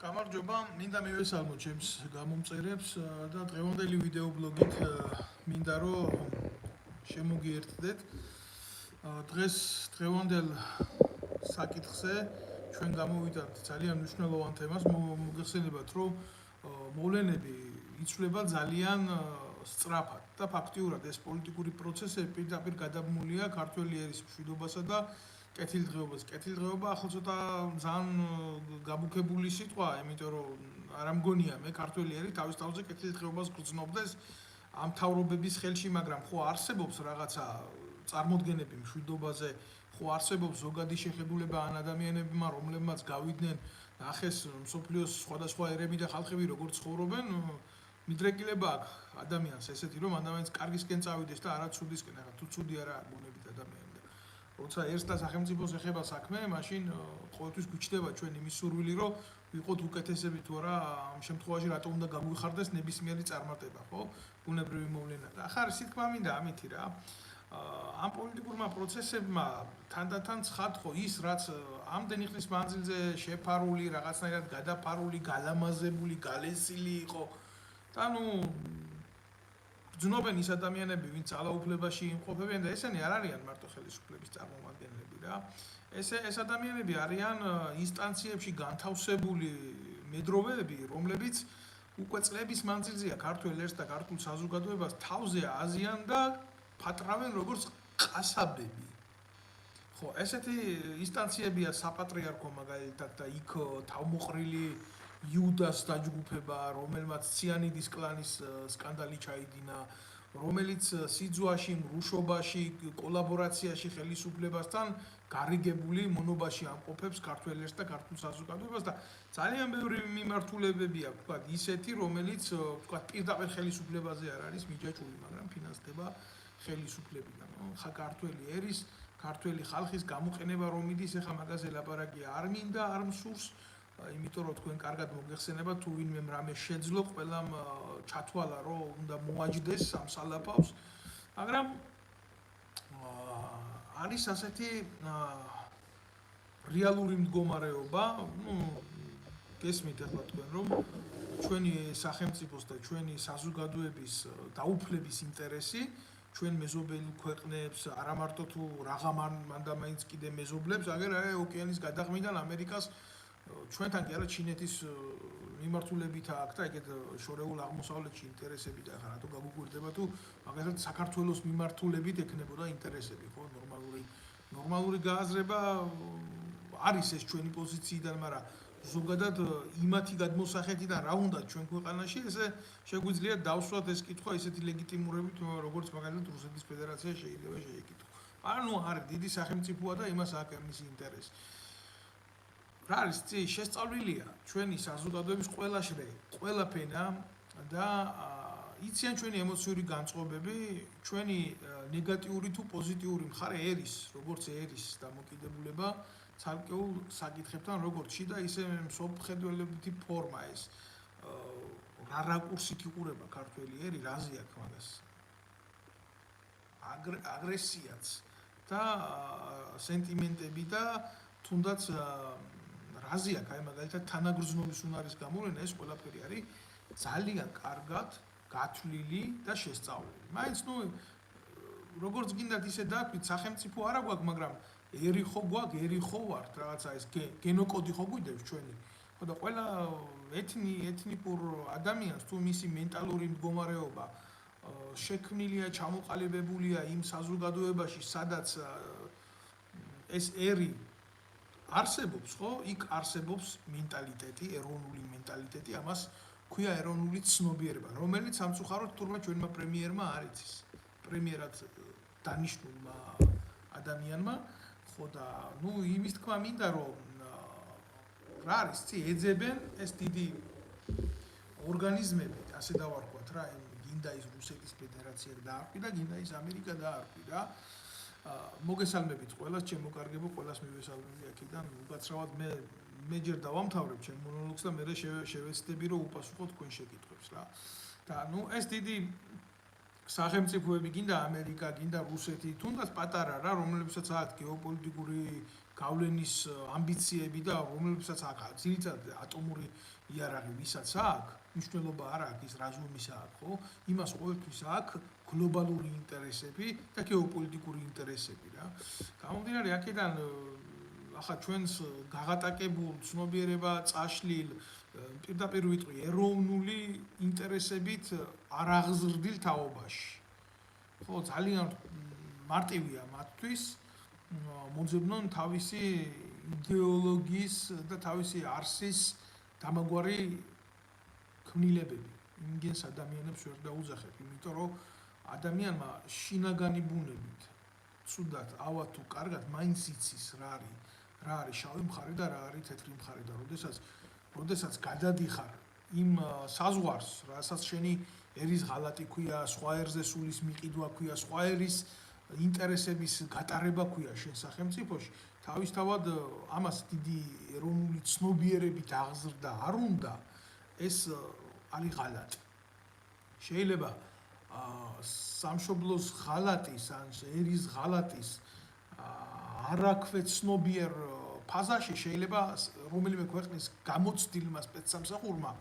გამარჯობა, მინდა მივესალმო ჩემს გამომწერებს და დღევანდელი ვიდეობლოგით მინდა რომ შემოგიერთდეთ. დღეს დღევანდელ საკითხზე ჩვენ გამოვიდართ ძალიან მნიშვნელოვან თემას, მოგეხსენებათ რომ მოვლენები იცვლება ძალიან სწრაფად და ფაქტიურად ეს პოლიტიკური პროცესები პირდაპირ გადაბმულია ქართველი ერის მშვიდობასა და კეთილდღეობას. კეთილდღეობა ახლა ცოტა ძალიან გაბუქებული სიტყვაა, იმიტომ რომ არ ამგონია მე ქართველი ერი თავის თავზე კეთილდღეობას გრძნობდეს ამ თავრობების ხელში, მაგრამ ხო არსებობს რაღაცა წარმოდგენები მშვიდობაზე, ხო არსებობს ზოგადი შეხედულება ან ადამიანებმა, რომლებმაც გავიდნენ ნახეს მსოფლიოს სხვადასხვა ერები და ხალხები როგორ ცხოვრობენ, მიდრეკილება აქვს ადამიანს ესეთი რომ ადამიანს კარგისკენ წავიდეს და არა ცუდისკენ. ახლა თუ ცუდი არაა გონებით ადამიანი. როცა ერთს და სახელმწიფოს ეხება საქმე, მაშინ ყოველთვის გვიჩნდება ჩვენ იმის სურვილი, რომ ვიყოთ უკეთესები თუ არა, ამ შემთხვევაში რატომ უნდა გაგვიხარდეს ნებისმიერი წარმატება, ხო? ბუნებრივი მოვლენა. და ახლა სიტყვა მინდა ამითი რა. ამ პოლიტიკურმა პროცესებმა თანდათან ცხადყო ის, რაც ამდენი ხნის მანძილზე შეფარული, რაღაცნაირად გადაფარული, გალამაზებული, გალესილი იყო. და გძნობენ ის ადამიანები, ვინც ძალაუფლებაში იმყოფებიან და ესენი არ არიან მარტო ხელისუფლების წარმომადგენლები რა. ეს ადამიანები არიან ინსტანციებში განთავსებული მედროვეები, რომლებიც უკვე წლების მანძილზეა ქართველ ერს და ქართულ საზოგადოებას თავზე აზიან და ფატრავენ როგორც ყასაბები. ხო, ესეთი ინსტანციებია საპატრიარქო მაგალითად და იქ თავმოყრილი იუდას დაჯგუფება, რომელმაც ციანიდის კლანის სკანდალი ჩაიდინა, რომელიც სიძვაში, მრუშობაში, კოლაბორაციაში ხელისუფლებასთან გარიგებული მონობაში ამყოფებს ქართველ ერს და ქართულ საზოგადოებას და ძალიან ბევრი მიმართულებები აქვს, თქვათ, ისეთი, რომელიც თქვათ პირდაპირ ხელისუფლებაზე არ არის მიჯაჭვული, მაგრამ ფინანსდება ხელისუფლებიდან. ხა ქართველი ერის, ქართველი ხალხის გამოყენება რომ მიდის, ეხა მაგაზე ლაპარაკია არ მინდა, არ მსურს. იმიტომ რომ თქვენ კარგად მოგეხსენება თუ ვინმე რამე შეძლო, ყველამ ჩათვალა რომ უნდა მოაჯდეს ამ სალაფავს, მაგრამ არის ასეთი რეალური მდგომარეობა, გესმით ახლა თქვენ რომ ჩვენი სახელმწიფოს და ჩვენი საზოგადოების დაუფლების ინტერესი ჩვენ მეზობელ ქვეყნებს, არა მარტო თუ რაღა მანდა მაინც კიდე მეზობლებს, აგერ ოკეანის გადაღმიდან ამერიკას ჩვენთან კი არა ჩინეთის მიმართულებით აქვს და ეგეთ შორეულ აღმოსავლეთში ინტერესები და ახლა რატო გაგუკვირდება თუ მაგალითად საქართველოს მიმართულებით ექნებოდა ინტერესები, ხო, ნორმალური გააზრება არის ეს ჩვენი პოზიციიდან, მაგრამ ზოგადად იმათი გადმოსახედიდან რა უნდა ჩვენ ქვეყანაში, ესე შეგვიძლია დავსვათ ეს კითხვა ისეთი ლეგიტიმურებით, როგორც მაგალითად რუსეთის ფედერაცია შეიძლება შეეკითხო. ანუ არის დიდი სახელმწიფოა და იმას აქვს მისი ინტერესი. რა არის შესწავლილია ჩვენი საზოგადოების ყველა შრე, ყველა ფენა და იციან ჩვენი ემოციური განწყობები, ჩვენი ნეგატიური თუ პოზიტიური მხარე ერის, როგორც ერის დამოკიდებულება ცალკეულ საკითხებთან, როგორც შიდა, ისე მსოფლმხედველობითი ფორმა ეს. რა რაკურსით იყურება ქართველი ერი, რაზე აქვს მაგას? აგრესიაც და სენტიმენტები და თუნდაც რაზე აქვს, აი მაგალითად თანაგრძნობის უნარის გამოვლენა, ეს ყველაფერი არის ძალიან კარგად გათვლილი და შესწავლილი. მაინც როგორც გინდათ ისე დააქვით, სახელმწიფო არა გვაქვს, მაგრამ ერი ხო გვაქვს, ერი ხო ვართ, რაღაცა ეს გენოკოდი ხო გვიდევს ჩვენი. ხო და ყველა ეთნიკურ ადამიანს თუ მისი მენტალური მდგომარეობა შექმნილია, ჩამოყალიბებულია იმ საზოგადოებაში, სადაც ეს ერი არსებობს, ხო? იქ არსებობს მენტალიტეტი, ეროვნული მენტალიტეტი, ამას ქვია ეროვნული ცნობიერება, რომელიც სამწუხაროდ თურმე ჩვენმა პრემიერმა არ იცის. პრემიერად დანიშნულმა ადამიანმა, ხო და იმის თქვა მინდა რომ რა არის, ეძებენ ეს დიდი ორგანიზმები, ასე დავარქვათ რა, გინდა ის რუსეთის ფედერაცია დაარქვი და გინდა ის ამერიკა დაარქვი რა. მოგესალმებით ყველას, ჩემ მოკარგებო, ყველას მივესალმები აქედან. უკაცრავად მე ჯერ დავამთავრებ ჩემ მონოლოგს და მე შევეცდები რომ უპასუხო თქვენ შეკითხვებს რა. და ეს დიდი სახელმწიფოები გინდა ამერიკა, გინდა რუსეთი, თუნდაც პატარა რა, რომლებსაც აქვს გეოპოლიტიკური გავლენის ამბიციები და რომლებსაც აქვს ძირითადად ატომური იარაღი, ვისაც აქვს, მნიშვნელობა არ აქვს ის რაზმის აქვს, ხო? იმას ყოველთვის აქვს გლობალური ინტერესები და გეოპოლიტიკური ინტერესები რა. გამომდინარე აქედან ახლა ჩვენს გაღატაკებულ ცნობიერება წაშლილ პირდაპირ ვიტყვი ეროვნული ინტერესებით არ აღზრდილ თაობაში. ხო, ძალიან მარტივია მათთვის მოძებნონ თავისი იდეოლოგიის და თავისი არსის დამაგვარი ქმნილებები. იმგენს ადამიანებს ვერ დაუძახებ, იმიტომ რომ ადამიანმა შინაგანი ბუნებით ცუდად ავა თუ კარგად მაინც იცის რა არის შავი მხარე და რა არის თეთრი მხარე და როდესაც გადადიხარ იმ საზღვარს, რასაც შენი ერის ღალატი ქვია, სხვა ერზე სულის მიყიდვა ქვია, სხვა ერის ინტერესების გატარება ქვია შენ სახელმწიფოში, თავისთავად ამას დიდი ეროვნული ცნობიერებით აღზრდა არ უნდა, ეს არის ღალატი. შეიძლება სამშობლოს ღალატის ან ერის ღალატის არაქვე ცნობიერ ფაზაში შეიძლება რომელიმე ქვეყნის გამოცდილმა სპეცსამსახურმა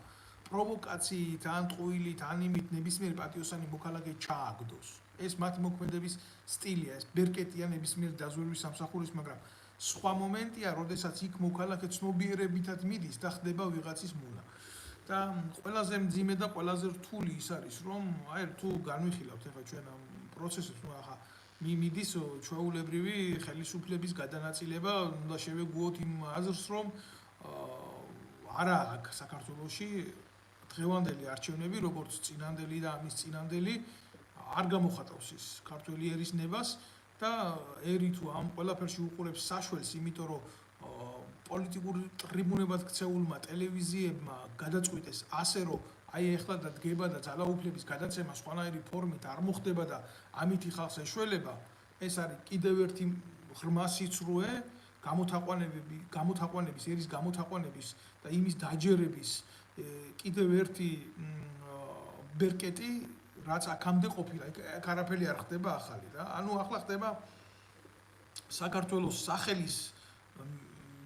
პროვოკაციით, ან ტყუილით, ან იმით ნებისმიერი პატიოსანი მოქალაქე ჩააგდოს. ეს მათი მოქმედების სტილია, ეს ბერკეტია ნებისმიერი დაზვერვის სამსახურის, მაგრამ სხვა მომენტია, როდესაც იქ მოქალაქე ცნობიერებითად მიდის და ხდება ვიღაცის მულა. და ყველაზე მძიმე და ყველაზე რთული ის არის, რომ აი თუ განვიხილავთ ახლა ჩვენ ამ პროცესებს, ნუ ახლა მიდის ჩვეულებრივი ხელისუფლების გადანაწილება, უნდა შევეგუოთ იმ აზრს, რომ არა აქვს საქართველოში დღევანდელი არჩევნები, როგორც წინანდელი და ამის წინანდელი არ გამოხატავს ის ქართველი ერის ნებას და ერი თუ ამ ყველაფერში უყურებს საშველს, იმიტომ რომ პოლიტიკურ ტრიბუნებად ქცეულმა ტელევიზიებმა გადაწყვიტეს ასე, რომ აი ეხლა და დგება და ძალაუფლების გადაცემა სხვანაირი ფორმით არ მოხდება და ამითი ხალხს ეშველება, ეს არის კიდევ ერთი ღრმა სიცრუე გამოთაყვანების, ერის გამოთაყვანების და იმის დაჯერების კიდევ ერთი ბერკეტი, რაც აქამდე ყოფილა, აქ არაფერი არ ხდება ახალი რა. ანუ ახლა ხდება საქართველოს სახელის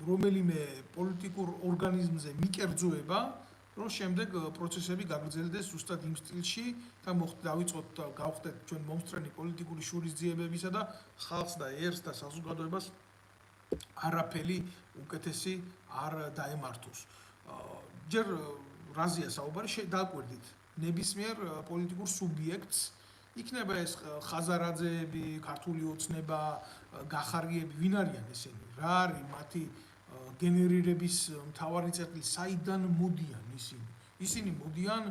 რომელიმე პოლიტიკურ ორგანიზმზე მიკერძოება, რომ შემდეგ პროცესები გაგრძელდეს ზუსტად იმ სტილში და დავიწყოთ და გავხდეთ ჩვენ მომსწრენი პოლიტიკური შურისძიებებისა და ხალხს და ერს და საზოგადოებას არაფერი უკეთესი არ დაემართოს. ჯერ რაზეა საუბარი, დააკვირდით ნებისმიერ პოლიტიკურ სუბიექტს, იქნება ეს ხაზარაძეები, ქართული ოცნება, გახარიები, ვინ არიან ესენი? რა არის მათი გენერირების მთავარი წერტილი, საიდან მოდიან ისინი? ისინი მოდიან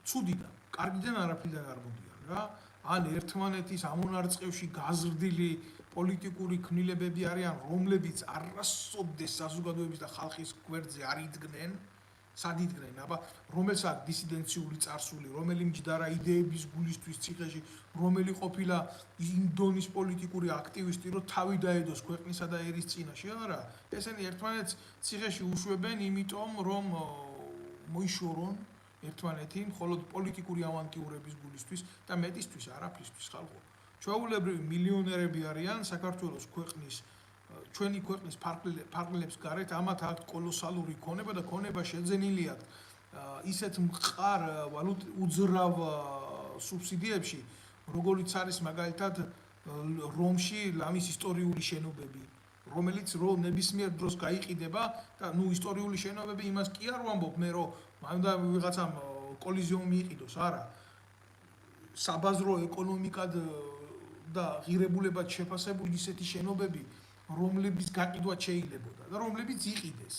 ცუდიდან, კარგიდან არაფრიდან არ მოდიან რა. ან ერთმანეთის ამონარწყევში გაზრდილი პოლიტიკური ქმნილებები არიან, რომლებიც არასოდეს საზოგადოების და ხალხის გვერდზე არ იდგნენ, სად იდგნენ, აბა რომელსაც დისიდენციური წარსული, რომელი მჯდარა იდეების გულისთვის ციხეში, რომელი ყოფილა ინდონის პოლიტიკური აქტივისტი, რომ თავი დაედოს ქვეყნისა და ერის წინაშე, არა, ესენი ერთმანეთს ციხეში უშვებენ, იმიტომ რომ მოიშორონ ერთმანეთი, მხოლოდ პოლიტიკური ავანტიურების გულისთვის და მეტისთვის არაფრისთვის ხალხო. ჩვეულებრივი მილიონერები არიან საქართველოს ჩვენი ქვეყნის ფარგლებს გარეთ, ამათ აქვთ კოლოსალური ქონება და ქონება შეძენილი აქვთ ისეთ მყარ უძრავ სუბსიდიებში, როგორიც არის მაგალითად რომში ლამის ისტორიული შენობები, რომელიც ნებისმიერ დროს გაიყიდება და ისტორიული შენობები იმას კი არ ვამბობ მე, რომ მანდა ვიღაცამ კოლიზიუმი იყიდოს, არა. საბაზრო ეკონომიკად და ღირებულებად შეფასებული ისეთი შენობები, რომლებიც გაყიდვაც შეიძლებოდა და რომლებიც იყიდეს.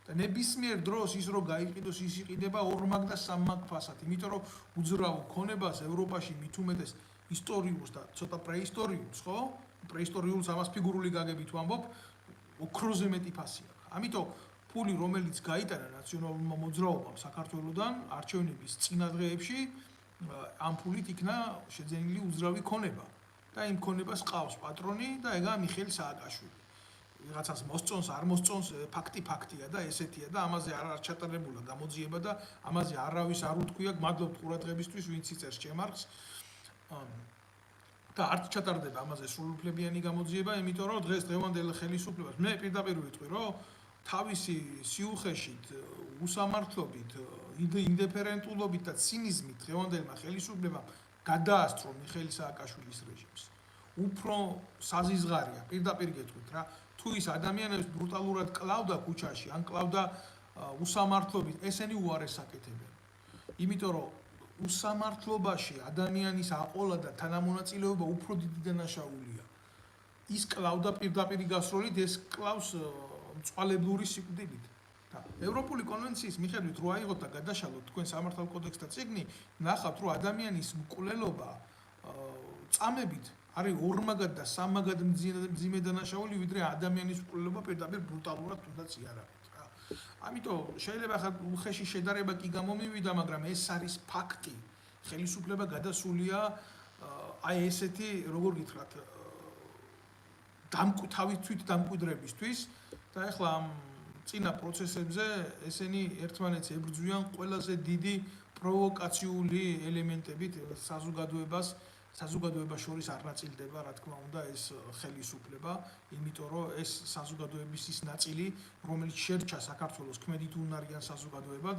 და ნებისმიერ დროს ის რომ გაიყიდოს, ის იყიდება ორმაგ და სამმაგ ფასად, იმიტომ რომ უძრავ ქონებას ევროპაში მით უმეტეს ისტორიულს და ცოტა პრეისტორიულს, ხო? პრეისტორიულს ამას ფიგურული გაგებით ვამბობ, ოქროზე მეტი ფასი აქვს. ამიტომ ფული, რომელიც გაიტანა ნაციონალურმა მოძრაობამ საქართველოსთან არჩევნების წინა დღეებში, ამ ფულით იქნა შეძენილი უძრავი ქონება. და იმ ქონებას ყავს პატრონი და ეგა მიხეილ სააკაშვილი. ვიღაცას მოსწონს, არ მოსწონს, ფაქტია და ესეთია და ამაზე არ ჩატარებულა გამოძიება და ამაზე არავის არ უთქვია, მადლობთ ყურადღებისთვის, ვინც იწერს ჩემ არხს. და არ ჩატარდება ამაზე სრულუფლებიანი გამოძიება, იმიტომ რომ დღევანდელ ხელისუფლებას მე პირდაპირ ვიტყვი, რომ თავისი სიუხეშით, უსამართლობით, ინდიფერენტულობით და ცინიზმით დღევანდელმა ხელისუფლებამ გადაასწრო მიხეილ სააკაშვილის რეჟიმს. უფრო საზიზღარია, პირდაპირ გეტყვით რა, თუ ის ადამიანებს ბრუტალურად კლავდა ქუჩაში, ან კლავდა უსამართლობით, ესენი უარეს აკეთებენ. იმიტომ რომ უსამართლობაში ადამიანის აყოლა და თანამონაწილეობა უფრო დიდი დანაშაულია. ის კლავდა პირდაპირ გასროლით, ეს კლავს მწვალებლური სიკვდილით. და ევროპული კონვენციის მიხედვით რო აიღოთ და გადაშალოთ თქვენ სამართალ კოდექსს და წიგნი, ნახავთ რომ ადამიანის მკვლელობა წამებით არის ორმაგად და სამაგად მძიმე დანაშაული, ვიდრე ადამიანის მკვლელობა პირდაპირ ბრუტალურად თუნდაც იარაღით რა. ამიტომ შეიძლება ხა უხეში შედარება კი გამომივიდა, მაგრამ ეს არის ფაქტი. ხელისუფლება გადასულია აი ესეთი, როგორ გითხრათ, თავით დამკვიდრებისთვის და ეხლა ამ წინა პროცესებზე ესენი ერთმანეთს ებრძვიან ყველაზე დიდი პროვოკაციული ელემენტებით საზოგადოებას შორის არ ნაწილდება, რა თქმა უნდა, ეს ხელისუფლება, იმიტომ რომ ეს საზოგადოების ის ნაწილი, რომელიც შერჩა საქართველოს ქმედით უნარიან საზოგადოებად,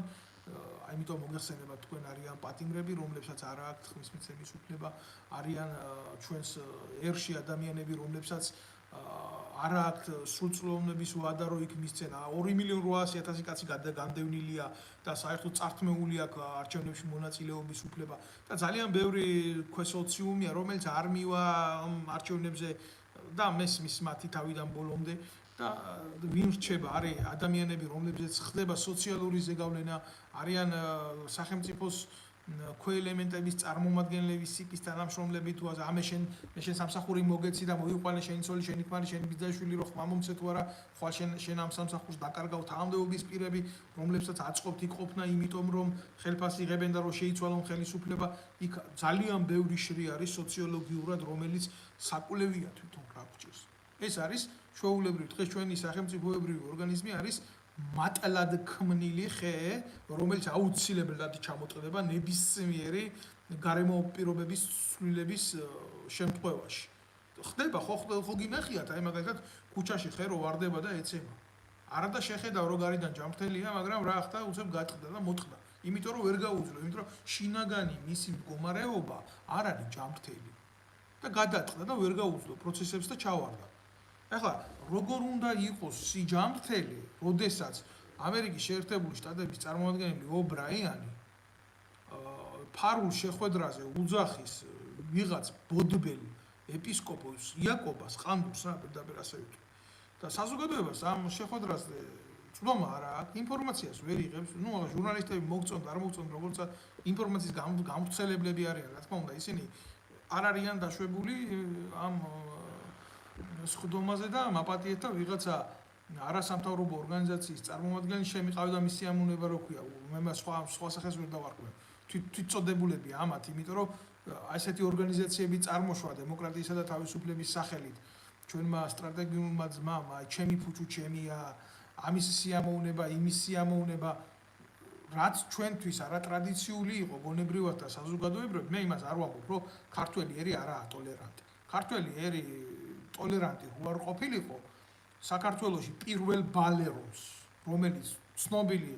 ამიტომ მოგეხსენებათ თქვენ არიან პატიმრები, რომლებსაც არ აქვთ ხმის მიცემის უფლება, არიან ჩვენს ერში ადამიანები, რომლებსაც არ აქვთ სრულწლოვნების ვადა, რომ იქ მისცენ 2.800.000 კაცი განდევნილია და საერთოდ წართმეული აქვს არჩევნებში მონაწილეობის უფლება და ძალიან ბევრი ქვესოციუმია, რომელიც არ მივა არჩევნებზე და მესმის მათი თავიდან ბოლომდე და ვინ რჩება, არის ადამიანები, რომლებზეც ხდება სოციალური ზეგავლენა, არიან სახელმწიფოს ქვეელემენტების წარმომადგენლების სიკის თანამშრომლები თუ ამე შენ სამსახური მოგეცი და მოიყვანე შენი ცოლი, შენი ქმარი, შენი ბიძაშვილი, რო ხმა მომცე თუ არა, ხვალ შენ ამ სამსახურს დაკარგავ თანამდებობის პირები, რომლებსაც აწყობთ იქ ყოფნა, იმიტომ რომ ხელფასი იღებენ და რომ შეიცვალონ ხელისუფლება, იქ ძალიან ბევრი შრი არის სოციოლოგიურად, რომელიც საკვლევია თვითონ რა გჭირს. ეს არის ჩვეულებრივი, დღეს ჩვენი სახელმწიფოებრივი ორგანიზმი არის მატლად ქმნილი ხე, რომელიც აუცილებლად ჩამოწყდება ნებისმიერი გარემო პირობების ცვლილების შემთხვევაში. ხდება ხო გინახიათ, აი მაგალითად ქუჩაში ხე რო ვარდება და ეცემა. არა და შეხედავ რო გარიდან ჯამრთელია, მაგრამ რა ხდა, უცებ გაწყდა და მოწყდა. იმიტომ რომ ვერ გაუძლო, იმიტომ რომ შინაგანი მისი მდგომარეობა არ არის ჯამრთელი. და გადაწყდა და ვერ გაუძლო პროცესებს და ჩავარდა. ეხლა როგორ უნდა იყოს სიჯამრთელი, როდესაც ამერიკის შეერთებული შტატების წარმომადგენელი ობრაიანი ფარულ შეხვედრაზე უძახის ვიღაც ბოდბელი ეპისკოპოს იაკობას ყანდურს რა პირდაპირ ასე ვიტყვი. და საზოგადოებას ამ შეხვედრაზე წვდომა არ აქვს, ინფორმაციას ვერ იღებს, ჟურნალისტები მოგწონთ, არ მოგწონთ, როგორც ინფორმაციის გამვრცელებლები არიან, რა თქმა უნდა, ისინი არ არიან დაშვებული ამ სხდომაზე და მაპატიეთ და ვიღაცა არასამთავრობო ორგანიზაციის წარმომადგენელი შემიყავდა მის სიამოვნება რო ქვია, მე სხვა სახეს ვერ დავარქვენ. თვითწოდებულები ამათ, იმიტომ რომ ასეთი ორგანიზაციები წარმოშვა დემოკრატიისა და თავისუფლების სახელით. ჩვენმა სტრატეგიულმა ძმამ, ჩემი ფუჭუ ჩემია, ამის სიამოვნება, იმის სიამოვნება, რაც ჩვენთვის არატრადიციული იყო გონებრივად და საზოგადოებრივად, მე იმას არ ვამბობ, რომ ქართველი ერი არაა ტოლერანტი. ქართველი ერი ტოლერანტი რო არ ყოფილიყო, საქართველოში პირველ ბალერონს, რომელიც ცნობილი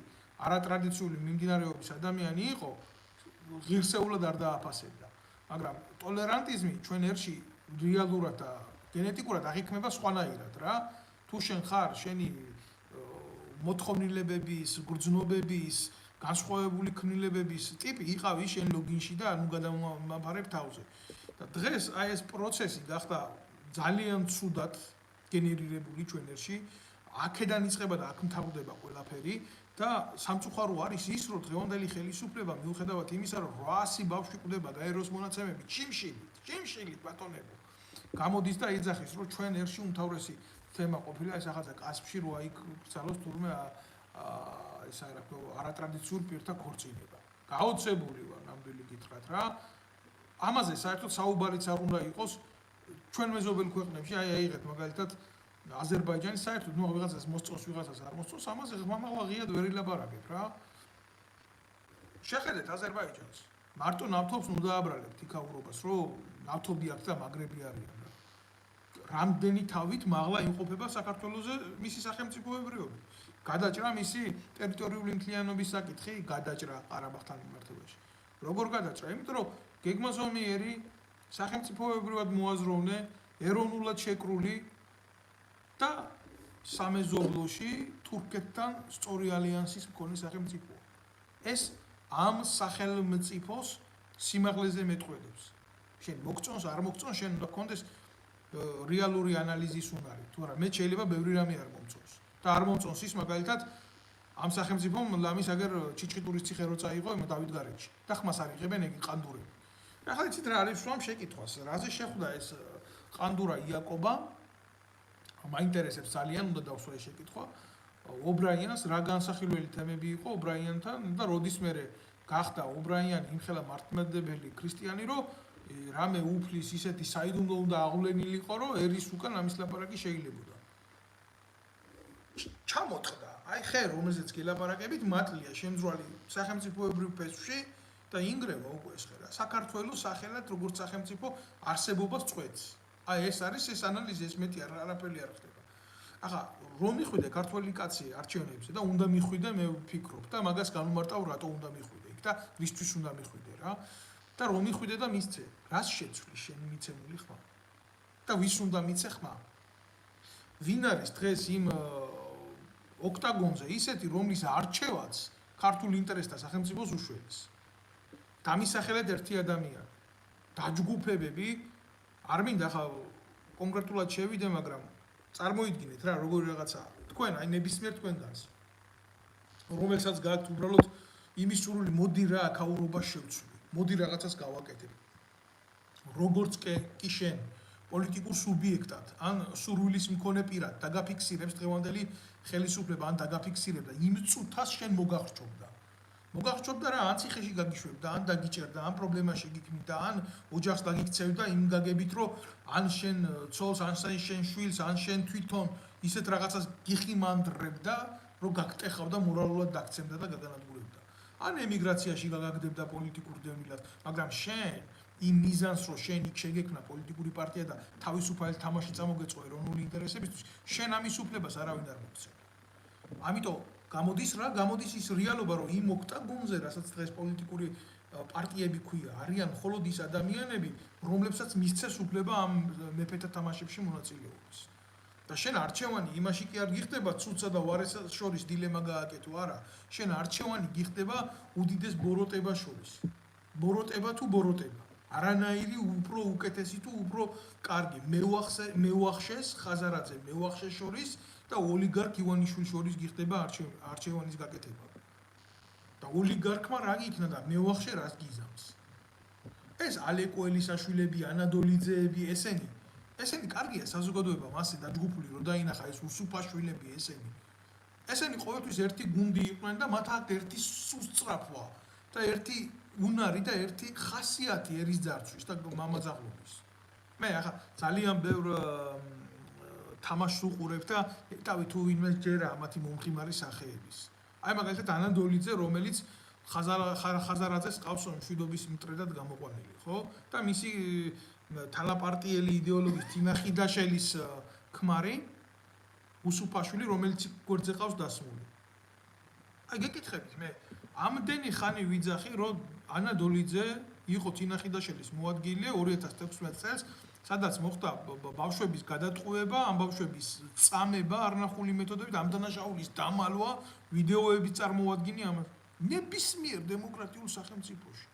არატრადიციული მიმდინარეობის ადამიანი იყო, ღირსეულად არ დააფასებდა. მაგრამ ტოლერანტიზმი ჩვენ ერში რეალურად და გენეტიკურად აღიქმება სხვანაირად რა. თუ შენ ხარ შენი მოთხოვნილებების, გრძნობების, განსხვავებული ქმნილებების ტიპი იყავი შენ ლოგინში და ნუ გადამამფარებ თავზე. და დღეს აი ეს პროცესი გახდა ძალიან ცუდად გენერირებული ჩვენ ერში. აქედან იწყება და აქ მთავრდება ყველაფერი და სამწუხარო არის ის, რომ დღევანდელი ხელისუფლება მიუხედავად იმისა, რომ 800 ბავშვი კვდება გაეროს მონაცემები ჩიმშილით ბატონებო. გამოდის და ეძახის, რომ ჩვენ ერში უმთავრესი თემა ყოფილა ეს ახალ კასპში რო აი გწალოს თურმე ეს რა თქმა უნდა არატრადიციულ პირთა ქორწინება. გაოცებული ვარ ნამდვილი გითხრათ რა. ამაზე საერთოდ საუბარიც არ უნდა იყოს ჩვენ მეზობელ ქვეყნებში, აი აიღეთ მაგალითად აზერბაიჯანის საერთოდ ნუ ვიღაცას მოსწონს, ვიღაცას არ მოსწონს, ამაზე ღმაღლა ღიად ვერ ილაპარაკებ რა. შეხედეთ აზერბაიჯანს. მარტო ნავთობს ნუ დააბრალებთ იქაურობას, რომ ნავთობი აქვს და მაგრები არიან. რამდენი თავით მაღლა იმყოფება საქართველოზე მისი სახელმწიფოებრიობა. გადაჭრა მისი ტერიტორიული მთლიანობის საკითხი, გადაჭრა ყარაბაღთან მიმართებაში. როგორ გადაჭრა? იმიტომ რომ გეგმაზომიერი სახელმწიფოებრივად მოაზროვნე, ეროვნულად შეკრული და სამეზობლოში თურქეთთან სწორი ალიანსის მქონე სახელმწიფოა. ეს ამ სახელმწიფოს სიმაღლეზე მეტყველებს. შენ მოგწონს, არ მოგწონს, შენ უნდა გქონდეს რეალური ანალიზის უნარი. თუ არა, მე შეიძლება ბევრი რამე არ მომწონს. და არ მომწონს ის მაგალითად ამ სახელმწიფომ ლამის აგერ ჩიჩხიტურის ციხე რო წაიღო იმ დავითგარეჯში. და ხმას არ იღებენ ეგ ყანდურები. ახლა იცით რა არის სვამ შეკითხვას, რაზე შეხვდა ეს ყანდურა იაკობა? მაინტერესებს ძალიან, უნდა დავსვა ეს შეკითხვა. ობრაიანს რა განსახილველი თემები იყო ობრაიანთან და როდის მერე გახდა ობრაიანი იმხელა მართლმადიდებელი ქრისტიანი, რომ რამე უფლის ისეთი საიდუმლო უნდა აღვლენილიყო, რომ ერის უკან ამის ლაპარაკი შეიძლებოდა. ჩამოთხრა, აი ხე რომელზეც გელაპარაკებით, მატლია შემძრალი სახელმწიფოებრივ ფესვში და ინგრევა უკვე ეს ხერა. საქართველოს სახელად როგორც სახელმწიფო არსებობას წვეთს. აი ეს არის ეს ანალიზი, ეს მეტი არაფერი არ ხდება. ახლა რომ მიხვიდე ქართველი კაცი არჩევნებზე და უნდა მიხვიდე, მე ვფიქრობ და მაგას განუმარტავ რატო უნდა მიხვიდე იქ და ვისთვის უნდა მიხვიდე რა. და რომ მიხვიდე და მისცე, რას შეცვლი შენი მიცემული ხმა? და ვის უნდა მიცე ხმა? ვინ არის დღეს იმ ოქტაგონზე ისეთი, რომლის არჩევაც ქართულ ინტერესთა სახელმწიფოს უშველეს? დამისახელეთ ერთი ადამიანი. დაჯგუფებები არ მინდა ხა კონკრეტულად შევიდე, მაგრამ წარმოიდგინეთ რა როგორი რაღაცაა. თქვენ აი ნებისმიერ თქვენგანს რომელსაც გააქვთ უბრალოდ იმის სურვილი, მოდი რა აქაურობას შევცვლი. მოდი რაღაცას გავაკეთებ. როგორც კი შენ პოლიტიკურ სუბიექტად ან სურვილის მქონე პირად დაგაფიქსირებს დღევანდელი ხელისუფლება ან დაგაფიქსირებდა იმ წუთას შენ მოგახრჩობდა. მოგახრჩობდა რა ან ციხეში გაგიშვებდა, ან დაგიჭერდა, ან პრობლემაში გიქმნიდა, ან ოჯახს დაგიქცევდა იმ გაგებით, რომ ან შენ ცოლს, ან შენ შვილს, ან შენ თვითონ ისეთ რაღაცას გიხიმანდრებდა, რომ გაგტეხავდა მორალურად დაგცემდა და გაგანადგურებდა. ან ემიგრაციაში გაგაგდებდა პოლიტიკურ დევნილად, მაგრამ შენ იმ მიზანს, რომ შენ იქ შეგექმნა პოლიტიკური პარტია და თავისუფალი თამაში წამოგეწყო ეროვნული ინტერესებისთვის, შენ ამის უფლებას არავინ არ მოგცემდა. ამიტომ გამოდის რა, გამოდის ის რეალობა, რომ იმ ოქტაგონზე, რასაც დღეს პოლიტიკური პარტიები ქვია, არიან მხოლოდ ის ადამიანები, რომლებსაც მისცეს უფლება ამ მეფეთა თამაშებში მონაწილეობის. და შენ არჩევანი იმაში კი არ გიხდება ცუცსა და ვარესას შორის დილემა გააკეთო, არა. შენ არჩევანი გიხდება უდიდეს ბოროტებას შორის. ბოროტება თუ ბოროტება. არანაირი უფრო უკეთესი თუ უფრო კარგი. მეუახშეს ხაზარაძე, მეუახშეს შორის და ოლიგარქ ივანიშვილის შორის გიხდება არჩევანის გაკეთება. და ოლიგარქმა რა იქნა და მეუახშე რას გიზამს? ეს ალეკო ელისაშვილები, ანადოლიძეები, ესენი კარგია საზოგადოებამ ასე დაჯგუფული რომ დაინახა ეს უსუფაშვილები ესენი ყოველთვის ერთი გუნდი იყვნენ და მათ აქ ერთი სუსწრაფვა და ერთი უნარი და ერთი ხასიათი ერის ძარცვის და მამაძაღლობის. მე ახლა ძალიან ბევრ თამაშს უყურებ და თავი თუ ვინმე ჯერა მათი მომხიმარი სახეების. აი მაგალითად ანადოლიძე, რომელიც ხაზარაძეს ყავს მშვიდობის მტრედად გამოყვანილი, ხო? და მისი თალაპარტიელი იდეოლოგის თინა ხიდაშელის ქმარი უსუფაშვილი, რომელიც გვერდზე ყავს დასმული. აი გეკითხებით მე, ამდენი ხანი ვიძახი, რომ ანადოლიძე იყო თინა ხიდაშელის მოადგილე 2016 წელს, სადაც მოხდა ბავშვების გადატყუება, ამ ბავშვების წამება არნახული მეთოდებით, ამ დანაშაულის დამალვა, ვიდეოები წარმოადგინე ამას. ნებისმიერ დემოკრატიულ სახელმწიფოში.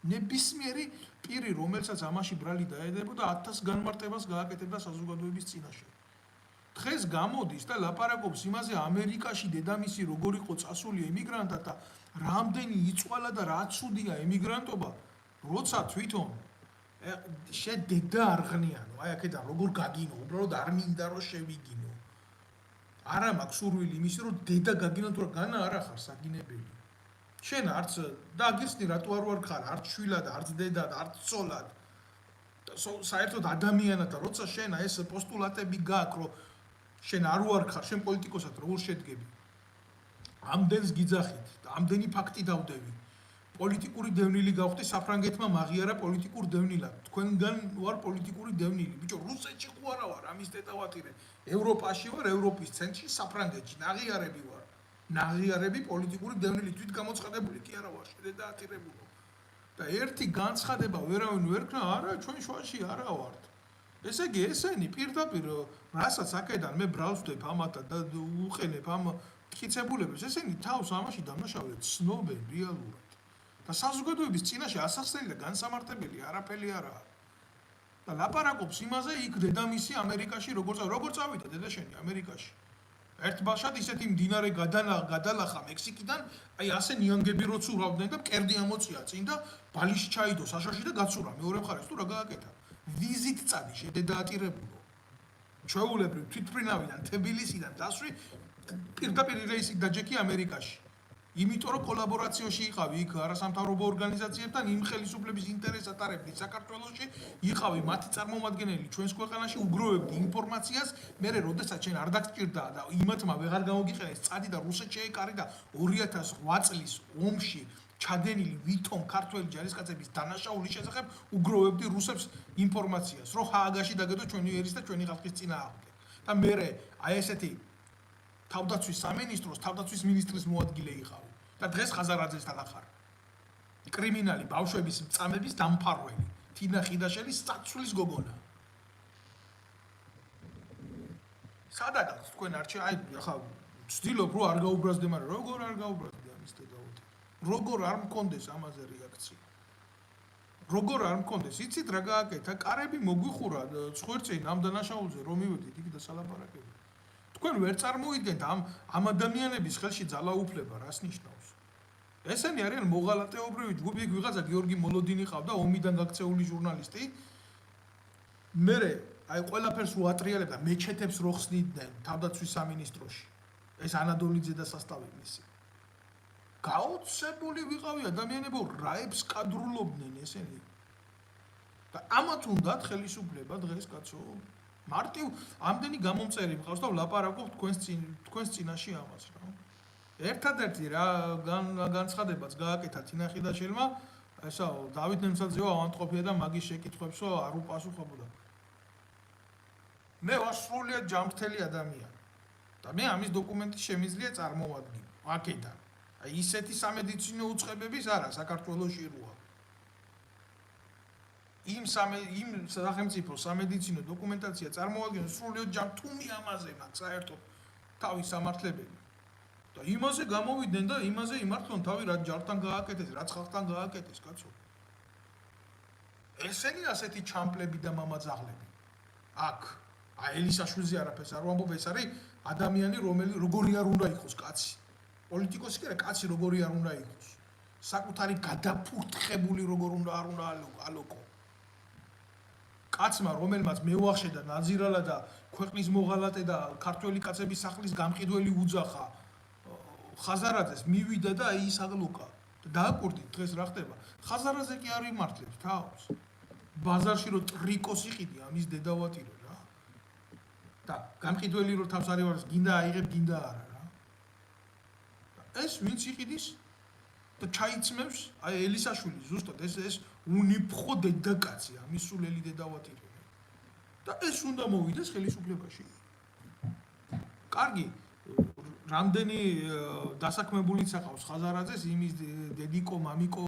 ნებისმიერი პირი, რომელსაც ამაში ბრალი დაედებოდა, 1000 განმარტებას გააკეთებდა საზოგადოების წინაშე. დღეს გამოდის და ლაპარაკობს იმაზე, ამერიკაში დედამისი როგორ იყო წასული ემიგრანტად და რამდენი იწვალა და რა ცუდია ემიგრანტობა, როცა თვითონ შენ დედა არ ღნიანო, აი აქედან როგორ გაგინო, უბრალოდ არ მინდა რომ შევიგინო. არა მაქვს სურვილი იმისი, რომ დედა გაგინო თუ რა განა არა ხარ საგინებელი. შენ არც დაგიხსნი რატო არ ვარ ხარ, არც შვილად, არც დედად, არც ცოლად. საერთოდ ადამიანად და როცა შენ ეს პოსტულატები გაქვს, რომ შენ არ ვარ ხარ, შენ პოლიტიკოსად როგორ შედგები? ამდენს გიძახით და ამდენი ფაქტი დავდევი. პოლიტიკური დევნილი გავხდი საფრანგეთმა მაღიარა პოლიტიკურ დევნილად. თქვენგან ვარ პოლიტიკური დევნილი. ბიჭო, რუსეთში ხო არა ვარ, ამის დედავატირე. ევროპაში ვარ, ევროპის ცენტრში, საფრანგეთში, ნაღიარები ვარ. ნაღიარები პოლიტიკური დევნილი თვით გამოცხადებული კი არა ვარ, შედედაატირებულო. და ერთი განცხადება ვერავინ ვერ ქნა, არა, ჩვენ შუაში არა ვართ. ესე იგი, ესენი პირდაპირ რასაც აქედან მე ბრალს ვდებ ამათა და უყენებ ამ მტკიცებულებას, ესენი თავს ამაში დამნაშავედ ცნობენ რეალურად. და საზოგადოების წინაშე ასახსნელი და განსამარტებელი არაფერი არაა. და ლაპარაკობს იმაზე, იქ დედამისი ამერიკაში როგორ წავიდა დედაშენი ამერიკაში. ერთ ბაშად ისეთი მდინარე გადალახა მექსიკიდან, აი ასე ნიანგები რო ცურავდნენ და მკერდი ამოწია წინ და ბალიში ჩაიდო საშოში და გაცურა. მეორე მხარეს თუ რა გააკეთა? ვიზით წადი შედედაატირებულო. ჩვეულებრივ თვითმფრინავიდან თბილისიდან დასვრი პირდაპირ რეისით დაჯექი ამერიკაში. იმიტომ რომ კოლაბორაციაში იყავი იქ არასამთავრობო ორგანიზაციებთან იმ ხელისუფლების ინტერესს ატარებდი საქართველოში, იყავი მათი წარმომადგენელი ჩვენს ქვეყანაში, უგროვებდი ინფორმაციას, მე როდესაც შენ არ დაგჭირდა და იმათმა ვეღარ გამოგიყენეს, წადი და რუსეთში ეკარი და 2008 წლის ომში ჩადენილი ვითომ ქართველი ჯარისკაცების დანაშაულის შესახებ უგროვებდი რუსებს ინფორმაციას, რომ ჰააგაში დაგედო ჩვენი ერის და ჩვენი ხალხის წინააღმდეგ. და მე აი ესეთი თავდაცვის სამინისტროს თავდაცვის მინისტრის მოადგილე იყავი. და დღეს ხაზარაძესთან ახარ. კრიმინალი ბავშვების მწამების დამფარველი. თინა ხიდაშელის საცვლის გოგონა. სადაგაც თქვენ არჩე, აი ახლა ვცდილობ რომ არ გაუბრაზდე, მაგრამ როგორ არ გაუბრაზდე ამის დედაოთი. როგორ არ მქონდეს ამაზე რეაქცია. როგორ არ მქონდეს, იცით რა გააკეთა? კარები მოგვიხურა ცხვირწინ ამ დანაშაულზე რომ მივედით იქ და სალაპარაკებთ. თქვენ ვერ წარმოიდგენთ ამ ადამიანების ხელში ძალაუფლება რას ნიშნავს? ესენი არიან მოღალატეობრივი ჯგუფი, იქ ვიღაცა გიორგი მოლოდინი ყავდა, ომიდან გაქცეული ჟურნალისტი. მე აი ყველაფერს უატრიალებდა, მეჩეთებს რო ხსნიდნენ თავდაცვის სამინისტროში. ეს ანადოლიძე და სასტავი მისი. გაოცებული ვიყავი ადამიანებო, რაებს კადრულობდნენ ესენი. და ამათ უნდათ ხელისუფლება დღეს კაცო. მარტივ ამდენი გამომწერი მყავს და ვლაპარაკობ თქვენს წინაშე ამას რა. ერთადერთი რა განცხადებაც გააკეთა თინა ხიდაშელმა, ესა დავით ნემსაძევა ავანტყოფია და მაგის შეკითხვებსო არ უპასუხებოდა. მე ვარ სრულიად ჯანმრთელი ადამიანი. და მე ამის დოკუმენტი შემიძლია წარმოვადგინო აქედან. აი ისეთი სამედიცინო უწყებების არა საქართველოში როა. იმ სახელმწიფო სამედიცინო დოკუმენტაცია წარმოვადგინო სრულიად ჯანმრთელი ამაზე მაქვს საერთოდ თავის სამართლებელი. და იმაზე გამოვიდნენ და იმაზე იმართლონ თავი რა ჯართან გააკეთეს, რა ხალხთან გააკეთეს, კაცო. ესენი ასეთი ჩამპლები და მამაძაღლები. აქ აი ელისაშვილზე არაფერს არ ვამბობ, ეს არის ადამიანი, როგორი არ უნდა იყოს კაცი. პოლიტიკოსი კი არა, კაცი როგორი არ უნდა იყოს. საკუთარი გადაფურთხებული როგორ უნდა არ უნდა ალოკო. კაცმა, რომელმაც მეუახშედა ნაძირალა და ქვეყნის მოღალატე და ქართველი კაცების სახლის გამყიდველი უძახა, ხაზარაძეს მივიდა და ის აგლოკა. დააკვირდით დღეს რა ხდება? ხაზარაძე კი არ იმართლებს თავს. ბაზარში რო ტრიკოს იყიდი ამის დედავატირე რა. და გამყიდველი რო თავს არ ივარს, გინდა აიღებ, გინდა არა რა. ეს ვინც იყიდის და ჩაიცმევს, აი ელისაშვილი ზუსტად ეს უნიფხო დედაკაცი, ამის სულელი დედავატირე. და ეს უნდა მოვიდეს ხელისუფლებაში. კარგი, რამდენი დასაქმებულიც აყავს ხაზარაძეს, იმის დედიკო, მამიკო,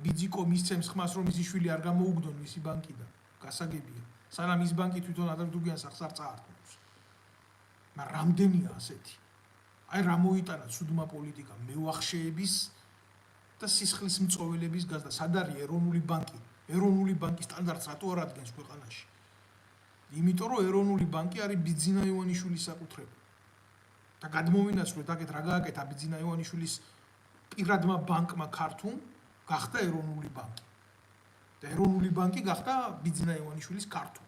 ბიძიკო მისცემს ხმას, რომ მისი შვილი არ გამოუგდონ მისი ბანკიდან. გასაგებია. სანამ ის ბანკი თვითონ ადრდუგიან სახს არ წაართმევს. მაგრამ რამდენია ასეთი? აი რა მოიტანა ცუდმა პოლიტიკამ მეუახშეების და სისხლის მწოველების გაზდა. სად არის ეროვნული ბანკი? ეროვნული ბანკის სტანდარტს რატო არ ადგენს ქვეყანაში? იმიტომ რომ ეროვნული ბანკი არის ბიძინა ივანიშვილის საკუთრება. და გადმოვინაცვლეთ აქეთ რა გააკეთა ბიძინა ივანიშვილის პირადმა ბანკმა ქართულ გახდა ეროვნული ბანკი. და ეროვნული ბანკი გახდა ბიძინა ივანიშვილის ქართულ.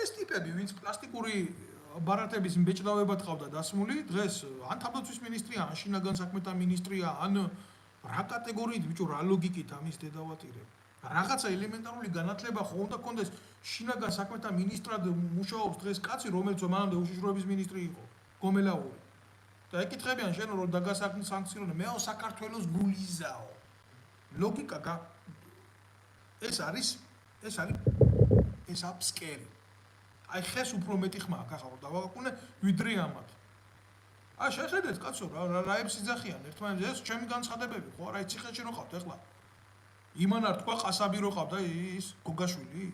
ეს ტიპები, ვინც პლასტიკური ბარათების მბეჭდავებად ყავდა დასმული, დღეს ან თავდაცვის მინისტრია, ან შინაგან საქმეთა მინისტრია, ან რა კატეგორიით, ბიჭო, რა ლოგიკით ამის დედავატირება. რაღაცა ელემენტარული განათლება ხო უნდა კონდეს. შინაგან საქმეთა ministrად მუშაობს დღეს კაცი, რომელიც მანამდე უშიშროების მინისტრი იყო, გომელაური. და ეკითხებიან შენ რომ დაგასანქციონე, მეო საქართველოს გულიზაო. ლოგიკა ეს არის ფსკერი. აი ხეს უფრო მეტი ხმა აქვს ახლა რომ დავაყუნე ვიდრე ამათ. შეხედეთ კაცო რაებს იძახიან ერთმანეთს ეს ჩემი განცხადებები ხო არა ციხეში რო ყავთ ეხლა იმან არ თქვა ყასაბი რო ყავდა ის გოგაშვილი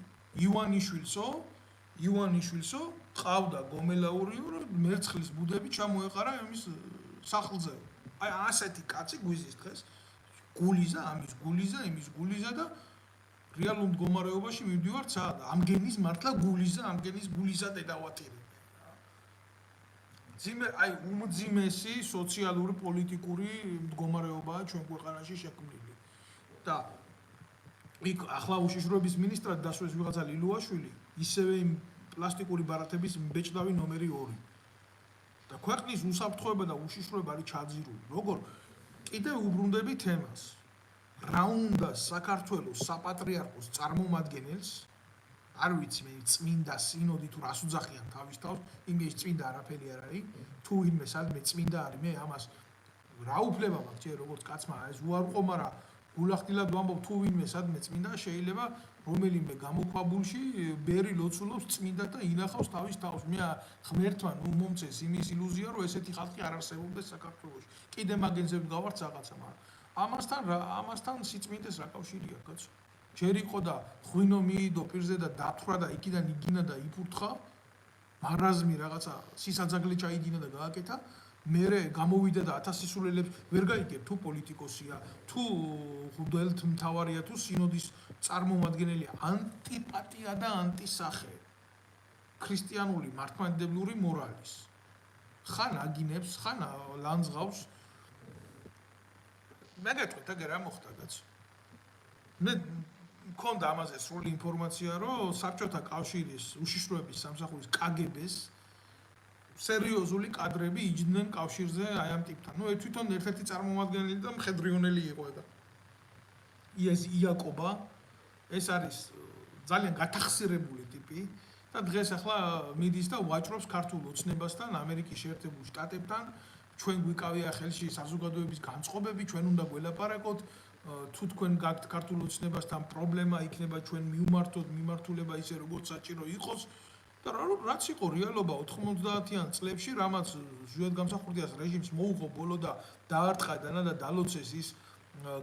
ივანიშვილსო ყავდა გომელაურიო რომ მერცხლის ბუდები ჩამოეყარა იმის სახლზე აი ასეთი კაცი გვიზის დღეს გულიზა ამის გულიზა იმის გულიზა და რეალურ მდგომარეობაში მივდივართ სად ამ გენის მართლა გულიზა ამ გენის გულიზა დედავატირი აი უმძიმესი სოციალური პოლიტიკური მდგომარეობაა ჩვენ ქვეყანაში შექმნილი და იქ ახლა უშიშროების მინისტრად დასვეს ვიღაცა ლილუაშვილი ისევე იმ პლასტიკური ბარათების მბეჭდავი ნომერი 2 და ქვეყნის უსაფრთხოება და უშიშროება არის ჩაძირული როგორ კიდევ უბრუნდები თემას რა უნდა საქართველოს საპატრიარქოს წარმომადგენელს არ ვიცი მე წმინდა სინოდი თუ რას უძახიან თავის თავს იმის წმინდა არაფერი არ არის თუ ვინმე სადმე წმინდა არის მე ამას რა უფლება მაქვს ჯერ როგორც კაცმა ეს უარყო მაგრამ გულახდილად ვამბობ თუ ვინმე სადმე წმინდა შეიძლება რომელიმე გამოქვაბულში ბერი ლოცულობს წმინდა და ინახავს თავის თავს მე ღმერთმა ნუ მომწეს იმის ილუზია რომ ესეთი ხალხი არ არსებობდეს საქართველოში კიდე მაგენზე ვდგავართ რაღაცა მაგრამ ამასთან სიწმინდეს რა კავშირი აქვს კაცო ჯერ იყო და ღვინო მიიდო პირზე და დათვრა და იქიდან იგინა და იფურთხა მარაზმი რაღაცა სისაძაგლე ჩაიდინა და გააკეთა მერე გამოვიდა და 1000 სისულელებს ვერ გაიგებ თუ პოლიტიკოსია თუ ხუდელთ მთავარია თუ სინოდის წარმომადგენელია ანტიპატია და ანტისახე ქრისტიანული მართლმადიდებლური მორალის ხან აგინებს ხან ლანძღავს მე გეტყვით აგერ რა მოხდა კაცო მე მქონდა ამაზე სრული ინფორმაცია რომ საბჭოთა კავშირის უშიშროების სამსახურის კგბ-ს სერიოზული კადრები იჯდნენ კავშირზე აი ამ ტიპთან. ნუ თვითონ ერთ-ერთი წარმომადგენელი და მხედრიონელი იყო ეგა. ეს იაკობა ეს არის ძალიან გათახსირებული ტიპი და დღეს ახლა მიდის და ვაჭრობს ქართულ ოცნებასთან, ამერიკის შეერთებულ შტატებთან. ჩვენ გვიკავია ხელში საზოგადოების განწყობები, ჩვენ უნდა გველაპარაკოთ თუ თქვენ გაქვთ ქართულ ოცნებასთან პრობლემა იქნება ჩვენ მივმართოთ მიმართულება ისე როგორც საჭირო იყოს. და რაც იყო რეალობა 90-იან წლებში, რამაც ზუსტად გამსახურდიას რეჟიმს მოუღო ბოლო და დაარტყა და დალოცეს ის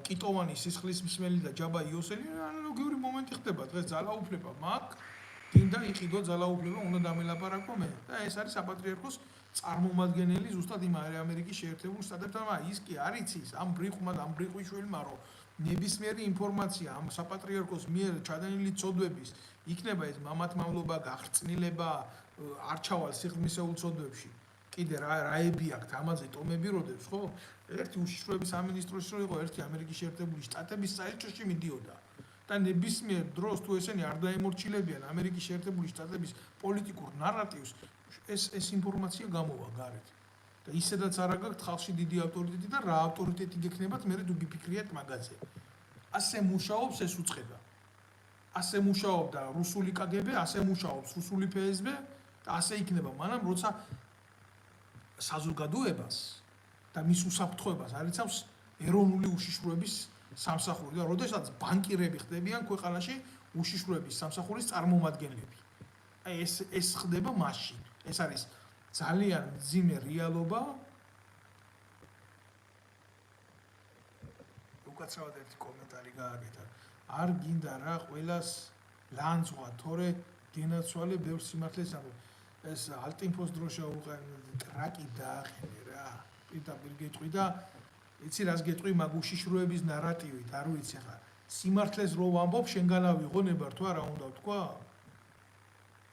კიტოვანი სისხლის მსმელი და ჯაბა იოსელი, ანალოგიური მომენტი ხდება დღეს ძალაუფლება მაქვს, დინდა იყიდო ძალაუფლება, უნდა დამელაპარაკო მე. და ეს არის საპატრიარქოს წარმომადგენელი ზუსტად იმ ამერიკის შეერთებულ შტატებთან, მაგრამ ის კი არ იცის ამ ბრიყვმა და ამ ბრიყვიშვილმა, რომ ნებისმიერი ინფორმაცია ამ საპატრიარქოს მიერ ჩადენილი ცოდვების იქნება ეს მამათმავლობა, გახრწნილება, არჩავალ სიღრმისეულ ცოდვებში. კიდე რაები აქვს ამაზე ტომები როდებს, ხო? ერთი უშიშროების სამინისტროში რო იყო, ერთი ამერიკის შეერთებული შტატების საელჩოში მიდიოდა. და ნებისმიერ დროს თუ ესენი არ დაემორჩილებიან ამერიკის შეერთებული შტატების პოლიტიკურ ნარატივს, ეს ინფორმაცია გამოვა გარეთ. და ისედაც არ აქვს ხალხში დიდი ავტორიტეტი და რა ავტორიტეტი გექნებათ, მე თუ გიფიქრიათ მაგაზე. ასე მუშაობს ეს უწყება. ასე მუშაობდა რუსული კგბ, ასე მუშაობს რუსული ფსბ და ასე იქნება, მაგრამ როცა საზოგადოებას და მის უსაფრთხოებას არიცავს ეროვნული უშიშროების სამსახური და როდესაც ბანკირები ხდებიან ქვეყანაში უშიშროების სამსახურის წარმომადგენლები. აი ეს ხდება მაშინ. ეს არის ძალიან მძიმე რეალობა. უკაცრავად ერთი კომენტარი გააკეთა. არ გინდა რა ყველას ლანძღვა, თორე გენაცვალე ბევრ სიმართლეს ამბობ. ეს ალტინფოს დროშა უყენ ტრაკი დაახენე რა. პირდაპირ გეტყვი და იცი რას გეტყვი მაგ უშიშროების ნარატივით, არ ვიცი ხა. სიმართლეს რო ვამბობ, შენგანა ვიღონებარ თუ არა უნდა თქვა?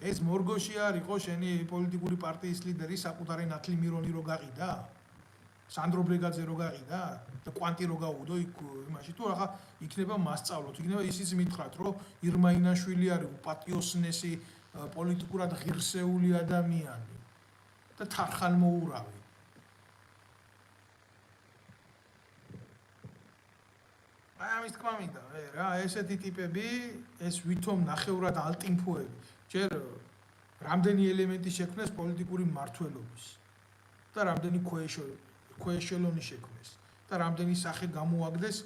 ეს მორგოში არ იყო შენი პოლიტიკური პარტიის ლიდერი საკუთარი ნათლი მირონი რო გაყიდა? სანდრო ბრეგაძე რო გაყიდა და კვანტი რო გაუდო იქ იმაში თუ ახლა იქნება მასწავლოთ იქნება ისიც მითხრათ რომ ირმაინაშვილი არის უპატიოსნესი პოლიტიკურად ღირსეული ადამიანი და თხარხალმოურავი აი ამის თქმა მინდა რა ესეთი ტიპები ეს ვითომ ნახევრად ალტინფოები ჯერ რამდენი ელემენტი შექმნეს პოლიტიკური მმართველობის და რამდენი ქვეშელონი შექმნეს და რამდენი სახე გამოაგდეს,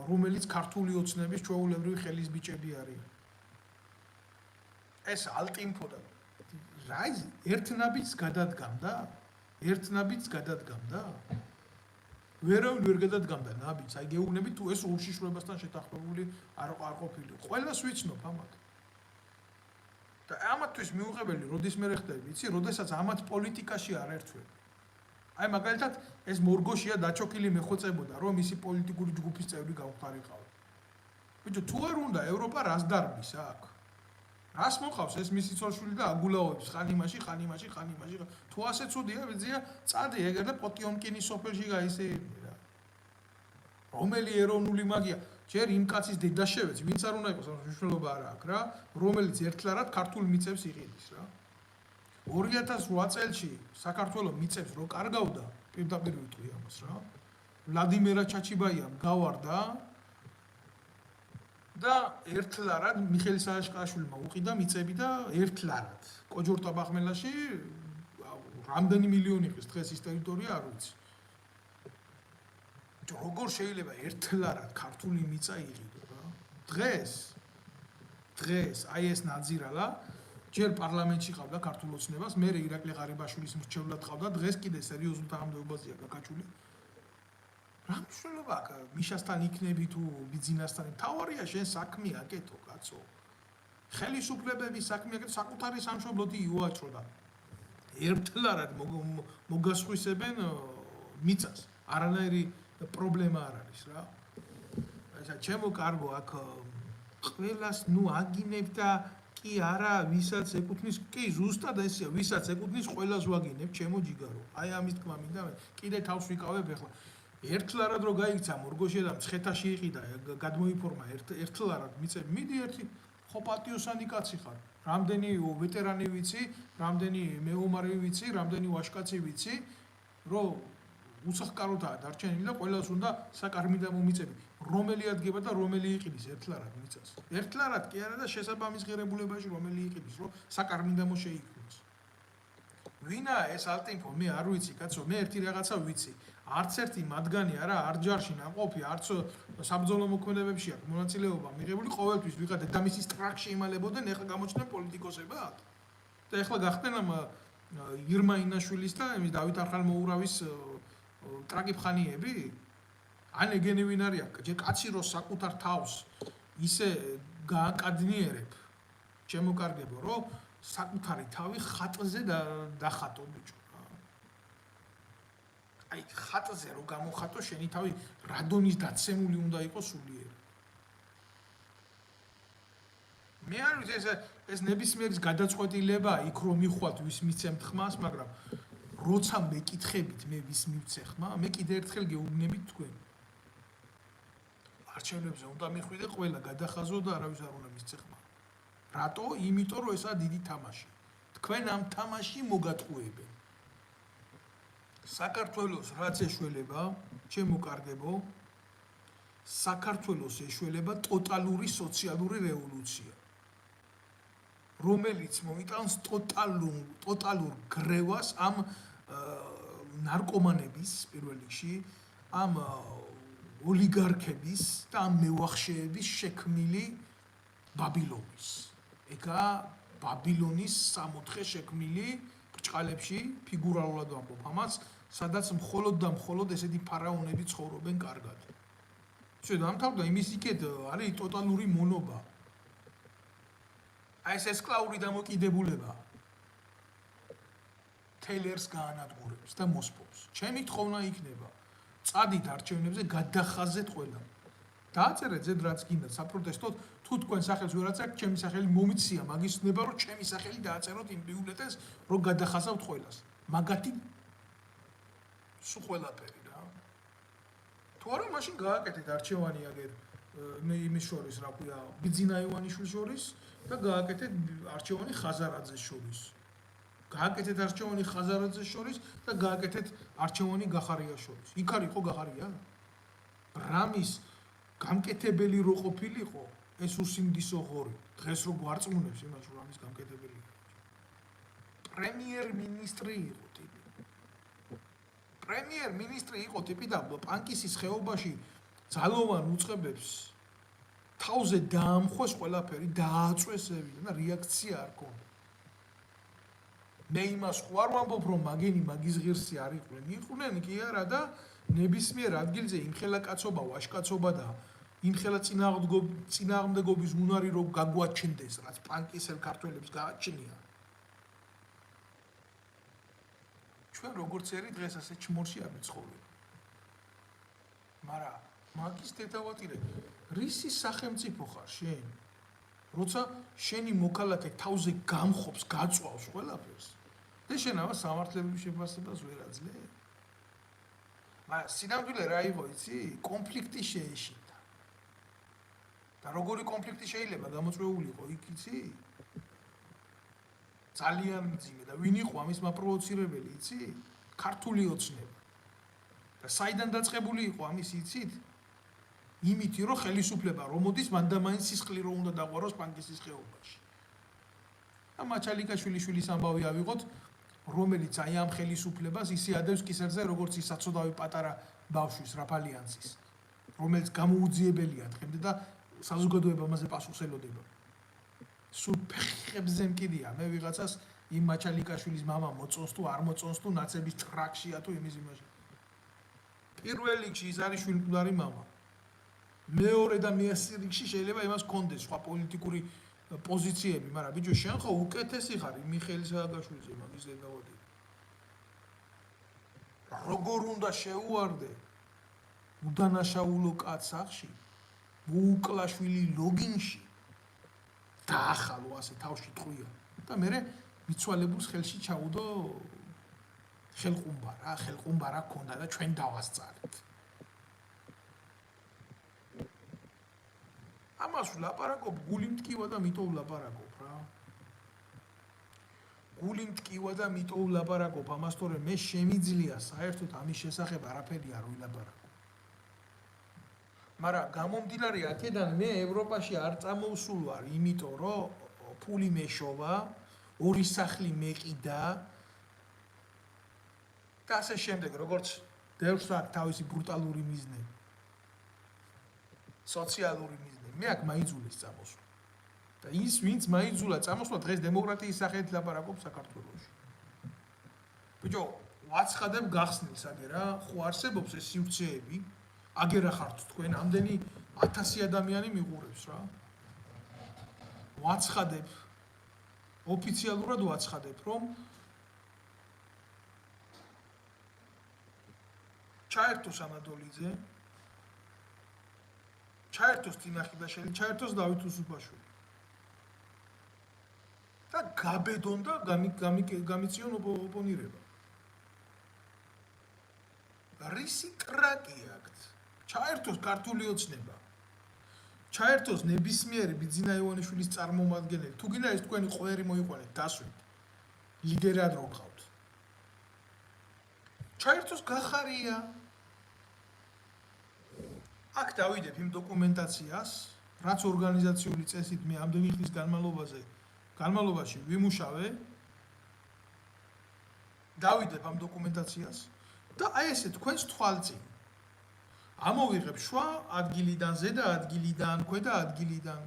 რომელიც ქართული ოცნების ჩვეულებრივი ხელის ბიჭები არიან. ეს ალტინფო და რა ის ერთნაბიც გადადგამდა? ვერავინ ვერ გადადგამდა ნაბიჯს. აი გეუბნები თუ ეს უშიშროებასთან შეთანხმებული არ ყოფილიყო. ყველას ვიცნობ ამათ. და ამათთვის მიუღებელი როდის მე ხდები, იცი, როდესაც ამათ პოლიტიკაში არ ერთვები. აი მაგალითად ეს მორგოშია დაჩოქილი მეხვეწებოდა, რომ მისი პოლიტიკური ჯგუფის წევრი გავხარიყავდა. ბიჭო, თუ არ უნდა ევროპა რას დარბის აქ? რას მოყავს ეს მისი ცოლშვილი და აგულაოებს ხან იმაში. თუ ასე ცუდია, ვიძია, წადი ეგერ და პოტიომკინის სოფელში გაისეირნი რა. რომელი ეროვნული მაგია? ჯერ იმ კაცის დედა შევეც, ვინც არ უნდა იყოს, მნიშვნელობა არა აქვს რა, რომელიც ერთლარად ქართულ მიწებს იყიდის რა. 2008 წელში საქართველოს მიწებს რო კარგავდა, პირდაპირ ვიტყვი ამას რა. ვლადიმირა ჩაჩიბაიამ გავარდა და ერთლარად მიხეილ სააკაშვილმა უყიდა მიწები და ერთლარად კოჯორტაბახმელაში რამდენი მილიონი ხის დღეს ის ტერიტორია არ ვიცი. როგორ შეიძლება ერთლარად ქართული მიწა იყიდო რა? დღეს აი ეს ნაძირალა ჯერ პარლამენტში ყავდა ქართულ ოცნებას, მე ირაკლი ღარიბაშვილის მრჩევლად ყავდა, დღეს კიდე სერიოზულ თანამდებობაზეა გაკაჩული. რა მნიშვნელობა აქვს მიშასთან იქნები თუ ბიძინასთან? თავარია შენ საქმე აკეთო, კაცო. ხელისუფლებების საქმე აკეთო, საკუთარი სამშობლოთი იუაჩრო და ერთლარად მოგასხვისებენ მიწას. არანაირი პრობლემა არ არის რა. აი ჩემო კარგო აქ ყველას ნუ აგინებ და კი არა ვისაც ეკუთვნის, კი ზუსტად ესეა, ვისაც ეკუთვნის ყველას ვაგინებ, ჩემო ჯიგარო. აი ამის თქმა მინდა მე. კიდე თავს ვიკავებ ახლა. ერთლარად რო გაიქცა მორგოშია და მცხეთაში იყიდა, გადმოიფორმა ერთლარად მიწები. მიდი ერთი ხო პატიოსანი კაცი ხარ. რამდენი ვეტერანი ვიცი, რამდენი მეომარი ვიცი, რამდენი ვაჟკაცი ვიცი, რომ უსახკაროდაა დარჩენილი და ყველას უნდა საკარმიდამო მიწები. რომელი ადგება და რომელი იყიდის ერთლარად მიწას. ერთლარად კი არა და შესაბამის ღირებულებაში რომელი იყიდის, რომ საკარმიდამო შეიქმნას. ვინა ეს ალტინფო, მე არ ვიცი, კაცო, მე ერთი რაღაცა ვიცი. არც ერთი მათგანი არა, არ ჯარში ნაყოფი, არც საბრძოლო მოქმედებებში აქვს მონაწილეობა მიღებული, ყოველთვის ვიღადა და მისი სტრაქში იმალებოდნენ, ეხლა გამოჩნდნენ პოლიტიკოსებად. და ეხლა გახდნენ ამ ირმა ინაშვილის და იმის დავით არხალმოურავის ტრაგიფხანიები? ან ეგენი ვინ არის? ჯერ კაცი რო საკუთარ თავს ისე გააკადნიერებ, ჩემო კარგებო, რომ საკუთარი თავი ხატზე დახატო ბიჭო. აი ხატზე რო გამოხატო შენი თავი რადონის დაცემული უნდა იყოს სულიერ. მე არ ვიცი ეს ნებისმიერის გადაწყვეტილება იქ რომ მიხვალთ ვის მიცემთ ხმას, მაგრამ როცა მეკითხებით მე ვის მივცე ხმა, მე კიდე ერთხელ გეუბნებით თქვენ. არჩევნებზე უნდა მიხვიდე ყველა გადახაზო და არავის არ უნდა მისცე ხმა. რატო? იმიტომ რომ ესაა დიდი თამაში. თქვენ ამ თამაში მოგატყუებენ. საქართველოს რაც ეშველება, ჩემო კარგებო, საქართველოს ეშველება ტოტალური სოციალური რევოლუცია. რომელიც მოიტანს ტოტალურ გრევას ამ ნარკომანების პირველ რიგში, ამ ოლიგარქების და ამ მევახშეების შექმნილი ბაბილონის. ეგა ბაბილონის სამოთხე შექმნილი ბრჭყალებში ფიგურალურად ვამბობ ამას, სადაც მხოლოდ და მხოლოდ ესეთი ფარაონები ცხოვრობენ კარგად. დამთავრდა იმის იქეთ არის ტოტალური მონობა. აი ეს ესკლაური დამოკიდებულება თელერს გაანადგურებს და მოსპობს. ჩემი თხოვნა იქნება, წადით არჩევნებზე, გადახაზეთ ყველა. დააწერეთ ზედ რაც გინდა საპროტესტოდ, თუ თქვენ სახელს ვერაც აქვს, ჩემი სახელი მომიცია, მაგის ნება რომ ჩემი სახელი დააწეროთ იმ ბიულეტენს, რომ გადახაზავთ ყველას. მაგათი სულ ყველაფერი რა. თუ არა, მაშინ გააკეთეთ არჩევანი აგერ მე იმის შორის, რა ქვია, ბიძინა ივანიშვილის შორის და გააკეთეთ არჩევანი ხაზარაძეს შორის. გააკეთეთ არჩევანი ხაზარაძეს შორის და გააკეთეთ არჩევანი გახარიას შორის. იქ არ იყო გახარია? რამის გამკეთებელი რო ყოფილიყო, ეს უსიმდისო ღორი. დღეს რო გვარწმუნებს იმას, რომ რამის გამკეთებელი იყო. პრემიერ-მინისტრი იყო ტიპი. პრემიერ-მინისტრი იყო ტიპი და პანკისის ხეობაში ძალოვან უწყებებს თავზე დაამხოს ყველაფერი, დააწვეს და რეაქცია არ ქონდა. მე იმას ხო არ ვამბობ, რომ მაგენი მაგის ღირსი არ იყვნენ. იყვნენ კი არა და ნებისმიერ ადგილზე იმხელა კაცობა, ვაჟკაცობა და იმხელა წინააღმდეგობის უნარი რო გაგვაჩნდეს, რაც პანკისელ ქართველებს გააჩნია. ჩვენ როგორც ერი დღეს ასე ჩმორში არ ვიცხოვრობ. მაგრამ მაგის დედავატირე, რისი სახელმწიფო ხარ შენ? როცა შენი მოქალაქე თავზე გამხობს, გაწვავს ყველაფერს. და შენ ამას სამართლების შეფასებას ვერ აძლევ. მაგრამ სინამდვილე რა იყო, იცი? კონფლიქტი შეეშინდა. და როგორი კონფლიქტი შეიძლება გამოწვეული იყო იქ, იცი? ძალიან მძიმე და ვინ იყო ამის მაპროვოცირებელი, იცი? ქართული ოცნება. და საიდან დაწყებული იყო ამის, იცით? იმითი რომ ხელისუფლება რომ მოდის მანდამაინც სისხლი რო უნდა დაყვაროს პანკისის ხეობაში. და მაჩალიკაშვილის ამბავი ავიღოთ, რომელიც აი ამ ხელისუფლებას ისე ადევს კისერზე, როგორც ის საცოდავი პატარა ბავშვის რაფალიანსის, რომელიც გამოუძიებელია დღემდე და საზოგადოება ამაზე პასუხს ელოდება. სულ ფეხებზე მკიდია, მე ვიღაცას იმ მაჩალიკაშვილის მამა მოწონს თუ არ მოწონს თუ ნაცების ტრაქშია თუ იმის იმაში. პირველ რიგში ის არის შვილმკვდარი მამა. მეორე და მესამე რიგში შეიძლება იმას კონდეს სხვა პოლიტიკური პოზიციები, მაგრამ ბიჭო, შენ ხო უკეთესი ხარ იმ მიხეილ სააკაშვილიზე მაგის დედავატირე. როგორ უნდა შეუვარდე უდანაშაულო კაცს სახში, მოუკლაშვილი ლოგინში დაახალო ასე თავში ტყვია და მე მიცვალებულს ხელში ჩაუდო ხელყუმბარა ქონდა და ჩვენ დავასწარეთ. ამას ვლაპარაკობ, გული მტკივა და მიტო ვლაპარაკობ რა. გული მტკივა და მიტო ვლაპარაკობ ამას, თორე მე შემიძლია საერთოდ ამის შესახებ არაფერი არ ვილაპარაკო. მაგრამ გამომდინარე აქედან მე ევროპაში არ წამოვსულ ვარ, იმიტომ რომ ფული მეშოვა, ორი სახლი მეყიდა და ასე შემდეგ, როგორც დევს აქ თავისი ბრუტალური მიზნები. სოციალური მიზნები. მე აქ მაიძულეს წამოსვლა. და ის ვინც მაიძულა წამოსვლა დღეს დემოკრატიის სახელით ლაპარაკობს საქართველოში. ბიჭო, ვაცხადებ გახსნილს აგერა, ხო არსებობს ეს სივრცეები, აგერა ხართ თქვენ, ამდენი 1000 ადამიანი მიყურებს რა. ვაცხადებ, ოფიციალურად ვაცხადებ, რომ ჩაერთოს ანადოლიძე, ჩაერთოს ტინახიდაშელი, ჩაერთოს დავით უსუფაშვილი. და გაბედონ და გამიწიონ ოპონირება. რისი ტრაკი აქვთ? ჩაერთოს ქართული ოცნება. ჩაერთოს ნებისმიერი ბიძინა ივანიშვილის წარმომადგენელი. თუ გინდა ეს თქვენი ყველი მოიყვანეთ, დასვით. ლიდერად რო გყავთ. ჩაერთოს გახარია. აქ დავიდებ იმ დოკუმენტაციას, რაც ორგანიზაციული წესით მე ამდენი ხნის განმავლობაში ვიმუშავე. დავიდებ ამ დოკუმენტაციას და აი ესე თქვენს თვალწინ ამოვიღებ შუა ადგილიდან, ზედა ადგილიდან, ქვედა ადგილიდან.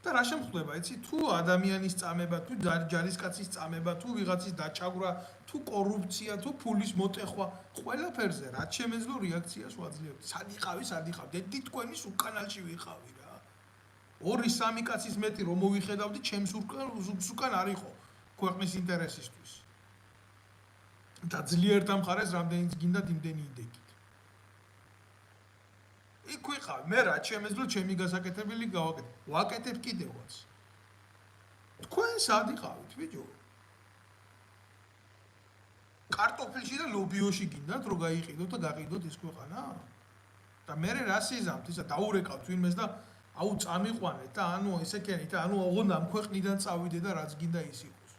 და რა შემხდება, იცი, თუ ადამიანის წამება, თუ ჯარისკაცის წამება, თუ ვიღაცის დაჭაგვრა, თუ კორუფცია, თუ ფულის მოტეხვა, ყველაფერზე რაც შემეძლო რეაქციას ვაძლევთ. სად იყავ? დედი თქვენის უკანალში ვიყავი რა. 2-3 კაცის მეტი რომ მოვიხედავდი, ჩემს უკან არ იყო ქვეყნის ინტერესისთვის. და ძლიერ დამხარეს რამდენიც გინდათ იმდენი იდექით. იქ ვიყავ, მე რაც შემეძლო ჩემი გასაკეთებელი გავაკეთე. ვაკეთებ კიდევაც. თქვენ სად იყავით, ბიჭო? კარტოფილში და ლობიოში გინდათ რომ გაიყიდოთ და გაყიდოთ ეს ქვეყანა? და მე რა სიზამთ, ისა დაურეკავთ ვინმეს და აუ წამიყვანეთ და ანუ ესე კენით და ანუ ოღონდ ამ ქვეყნიდან წავიდე და რაც გინდა ის იყოს.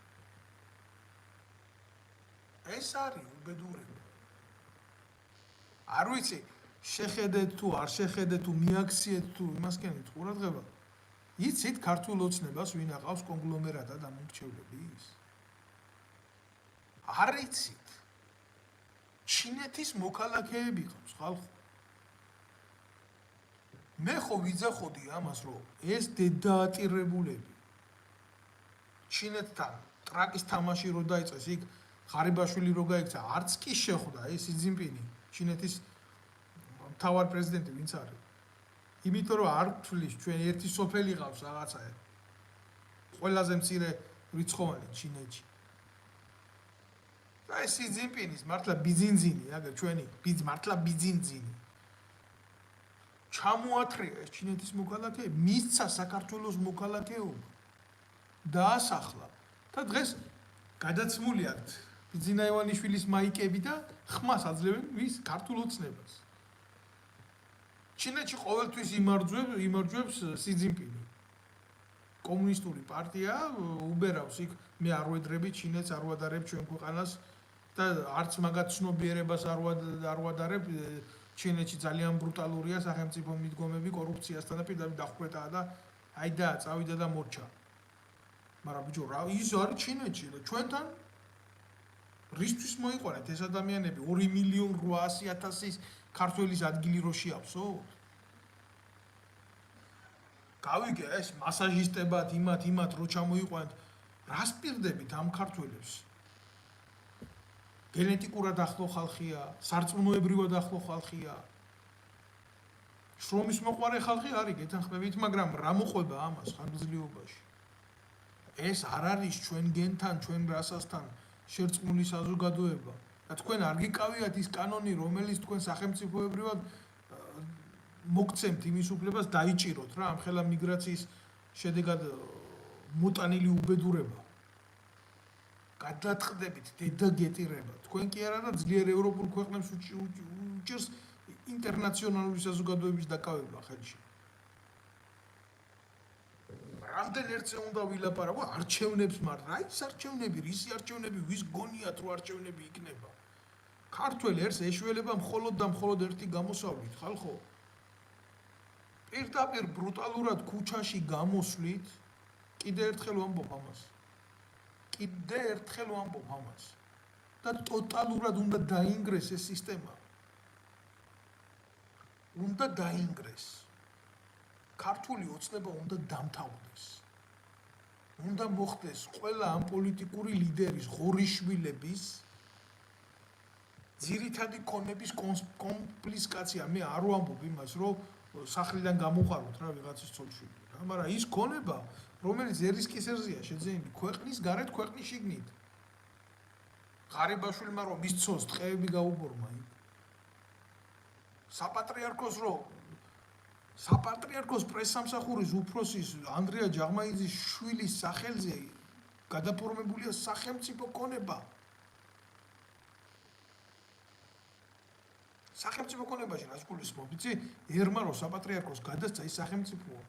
ეს არის უბედურება. არ ვიცი, შეხედეთ თუ არ შეხედეთ თუ მიაქციეთ თუ იმას კენით ყურადღება. იცით ქართულ ოცნებას ვინ აყავს კონგლომერატად ამ მრჩევლების? არ იცით. ჩინეთის მოქალაქეები ყავს ხალხო. მე ხო ვიძახოდი ამას, რომ ეს დედაატირებულები ჩინეთთან ტრაკის თამაში რო დაიწყეს, იქ ღარიბაშვილი რო გაიქცა, არც კი შეხვდა ეს სი ძინპინი, ჩინეთის მთავარ პრეზიდენტი ვინც არის. იმიტომ რომ არ თვლის ჩვენ ერთი სოფელი ყავს რაღაცა. ყველაზე მცირე რიცხოვანი ჩინეთში. და ეს სი ძინპინის მართლა ბიძინძინი, აგერ ჩვენი მართლა ბიძინძინი. ჩამოათრია ეს ჩინეთის მოქალაქეები, მისცა საქართველოს მოქალაქეობა. დაასახლა და დღეს გადაცმული აქვთ ბიძინა ივანიშვილის მაიკები და ხმას აძლევენ მის ქართულ ოცნებას. ჩინეთში ყოველთვის იმარჯვებს სი ძინპინი. კომუნისტური პარტია უბერავს იქ მე არ ვედრები ჩინეთს, არ ვადარებ ჩვენ ქვეყანას და არც მაგათ ცნობიერებას არ ვადარებ. ჩინეთში ძალიან ბრუტალურია სახელმწიფო მიდგომები, კორუფციასთან და პირდაპირ დახვრეტაა და აიდა წავიდა და მორჩა. მაგრამ ბიჭო, რა ის არის ჩინეთში და ჩვენთან რისთვის მოიყვანეთ ეს ადამიანები 2.800.000 ქართველის ადგილი რო შეავსო? გავიგე ეს მასაჟისტებად იმათ რო ჩამოიყვანეთ, რას პირდებით ამ ქართველებს? გენეტიკურად ახლო ხალხია, სარწმუნოებრივად ახლო ხალხია. შრომის მოყვარე ხალხი არის, გეთანხმებით, მაგრამ რა მოყვება ამას ხანგრძლივობაში? ეს არ არის ჩვენ გენთან, ჩვენ რასასთან შერწყმული საზოგადოება. და თქვენ არ გიკავიათ ის კანონი, რომელიც თქვენ სახელმწიფოებრივად მოგცემთ იმის უფლებას დაიჭიროთ რა ამ ხელა მიგრაციის შედეგად მოტანილი უბედურება. გადაწყდებით დედაგეტირება. თქვენ კი არა და ძლიერ ევროპულ ქვეყნებს უჭერს ინტერნაციონალური საზოგადოების დაკავება ხელში. რამდენ ერთზე უნდა ვილაპარაკო არჩევნებს, მაგრამ რა ის არჩევნები, რისი არჩევნები, ვის გონიათ რომ არჩევნები იქნება? ქართველ ერთს ეშველება მხოლოდ და მხოლოდ ერთი გამოსავლით, ხალხო. პირდაპირ ბრუტალურად ქუჩაში გამოსვლით, კიდე ერთხელ ვამბობ ამას. კიდე ერთხელ ვამბობ ამას. და ტოტალურად უნდა დაინგრეს ეს სისტემა. უნდა დაინგრეს. ქართული ოცნება უნდა დამთავრდეს. უნდა მოხდეს ყველა ამ პოლიტიკური ლიდერის, ღორიშვილების ძირითადი ქონების კონფისკაცია. მე არ ვამბობ იმას, რომ სახლიდან გამოყაროთ რა ვიღაცის ცოლშვილი. მაგრამ ის ქონება, რომელიც ერისკისერზეა შეძენილი ქვეყნის გარეთ, ქვეყნის შიგნით. ღარიბაშვილმა რომ მისცოს ტყეები გაუბორმა იქ. საპატრიარქოს პრესსამსახურის უფროსის ანდრია ჯაღმაიძის შვილის სახელზე გადაფორმებულია სახელმწიფო ქონება. სახელმწიფო ქონებაში რას გულისხმობ? იცი, ერმა რომ საპატრიარქოს გადასცა ის სახელმწიფოა.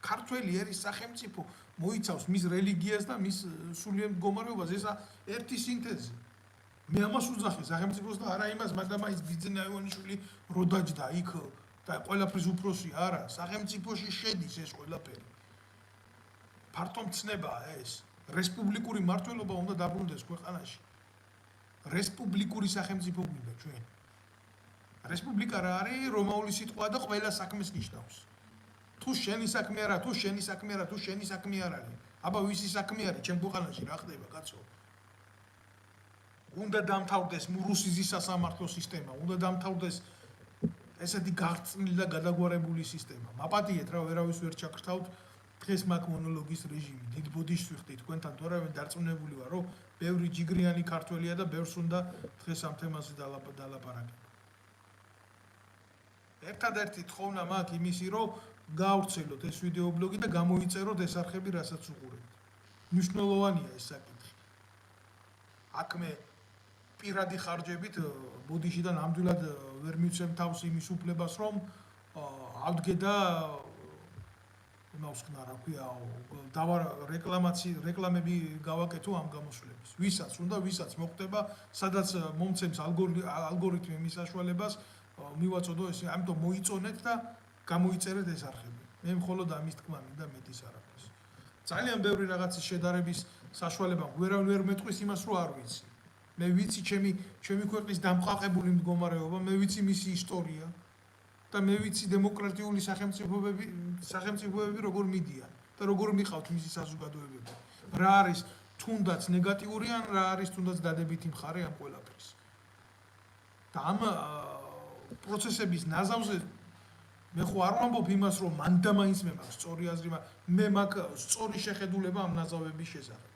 ქართველი ერის სახელმწიფო მოიცავს მის რელიგიას და მის სულიერ მდგომარეობას, ესა ერთი სინთეზი. მე ამას უძახი სახელმწიფოს და არა იმას, მაგრამ ის ბიძინა ივანიშვილი რო დაჯდა იქ და ყველაფრის უფროსი არა, სახელმწიფოში შედის ეს ყველაფერი. ფართო მცნებაა ეს. რესპუბლიკური მმართველობა უნდა დაბრუნდეს ქვეყანაში. რესპუბლიკური სახელმწიფო გვინდა ჩვენ. რესპუბლიკა რა არის? რომაული სიტყვა და ყველა საქმეს ნიშნავს. თუ შენი საქმე არა, თუ შენი საქმე არა, თუ შენი საქმე არ არის. აბა ვისი საქმე არის ჩემ ქვეყანაში რა ხდება, კაცო? უნდა დამთავრდეს რუსიზის სასამართლო სისტემა, უნდა დამთავრდეს ესეთი გაღწნილი და გადაგვარებული სისტემა. მაპატიეთ რა, ვერავის ვერ ჩაქრთავთ დღეს მაგ მონოლოგის რეჟიმი. დიდ ბოდიშს ვიხდი თქვენთან, თორემ დარწმუნებული ვარ, რომ ბევრი ჯიგრიანი ქართველია და ბევრს უნდა დღეს ამ თემაზე დალაპარაკება. ერთადერთი თხოვნა მაქვს იმისი, რომ გაავრცელოთ ეს ვიდეობლოგი და გამოიწეროთ ეს არხები, რასაც უყურებთ. მნიშვნელოვანია ეს საკითხი. აქ მე პირადი ხარჯებით ბოდიშიდან ნამდვილად ვერ მივცემ თავს იმის უფლებას, რომ ავდგე და იმავს ხნა რა ქვია, რეკლამები გავაკეთო ამ გამოსვლების. ვისაც უნდა, ვისაც მოხდება, სადაც მომცემს ალგორითმი მის საშუალებას მივაწოდო ეს, ამიტომ მოიწონეთ და გამოიწერეთ ეს არხები. მე მხოლოდ ამის თქმა მინდა, მეტის არაფერს. ძალიან ბევრი რაღაცის შედარების საშუალება ვერ მეტყვის იმას, რომ არ ვიცი. მე ვიცი ჩემი ქვეყნის დამყარებული მდგომარეობა, მე ვიცი მისი ისტორია და მე ვიცი დემოკრატიული სახელმწიფოები როგორ მიდიან და როგორ მიყავთ მისი საზოგადოებები. რა არის თუნდაც ნეგატიური ან რა არის თუნდაც დადებითი მხარე ამ ყველაფრის. და ამ პროცესების ნაზავზე მე ხო არ ვამბობ იმას, რომ მან და მაინც მე მაქვს სწორი აზრი, მე მაქვს სწორი შეხედულება ამ ნაზავების შესახებ.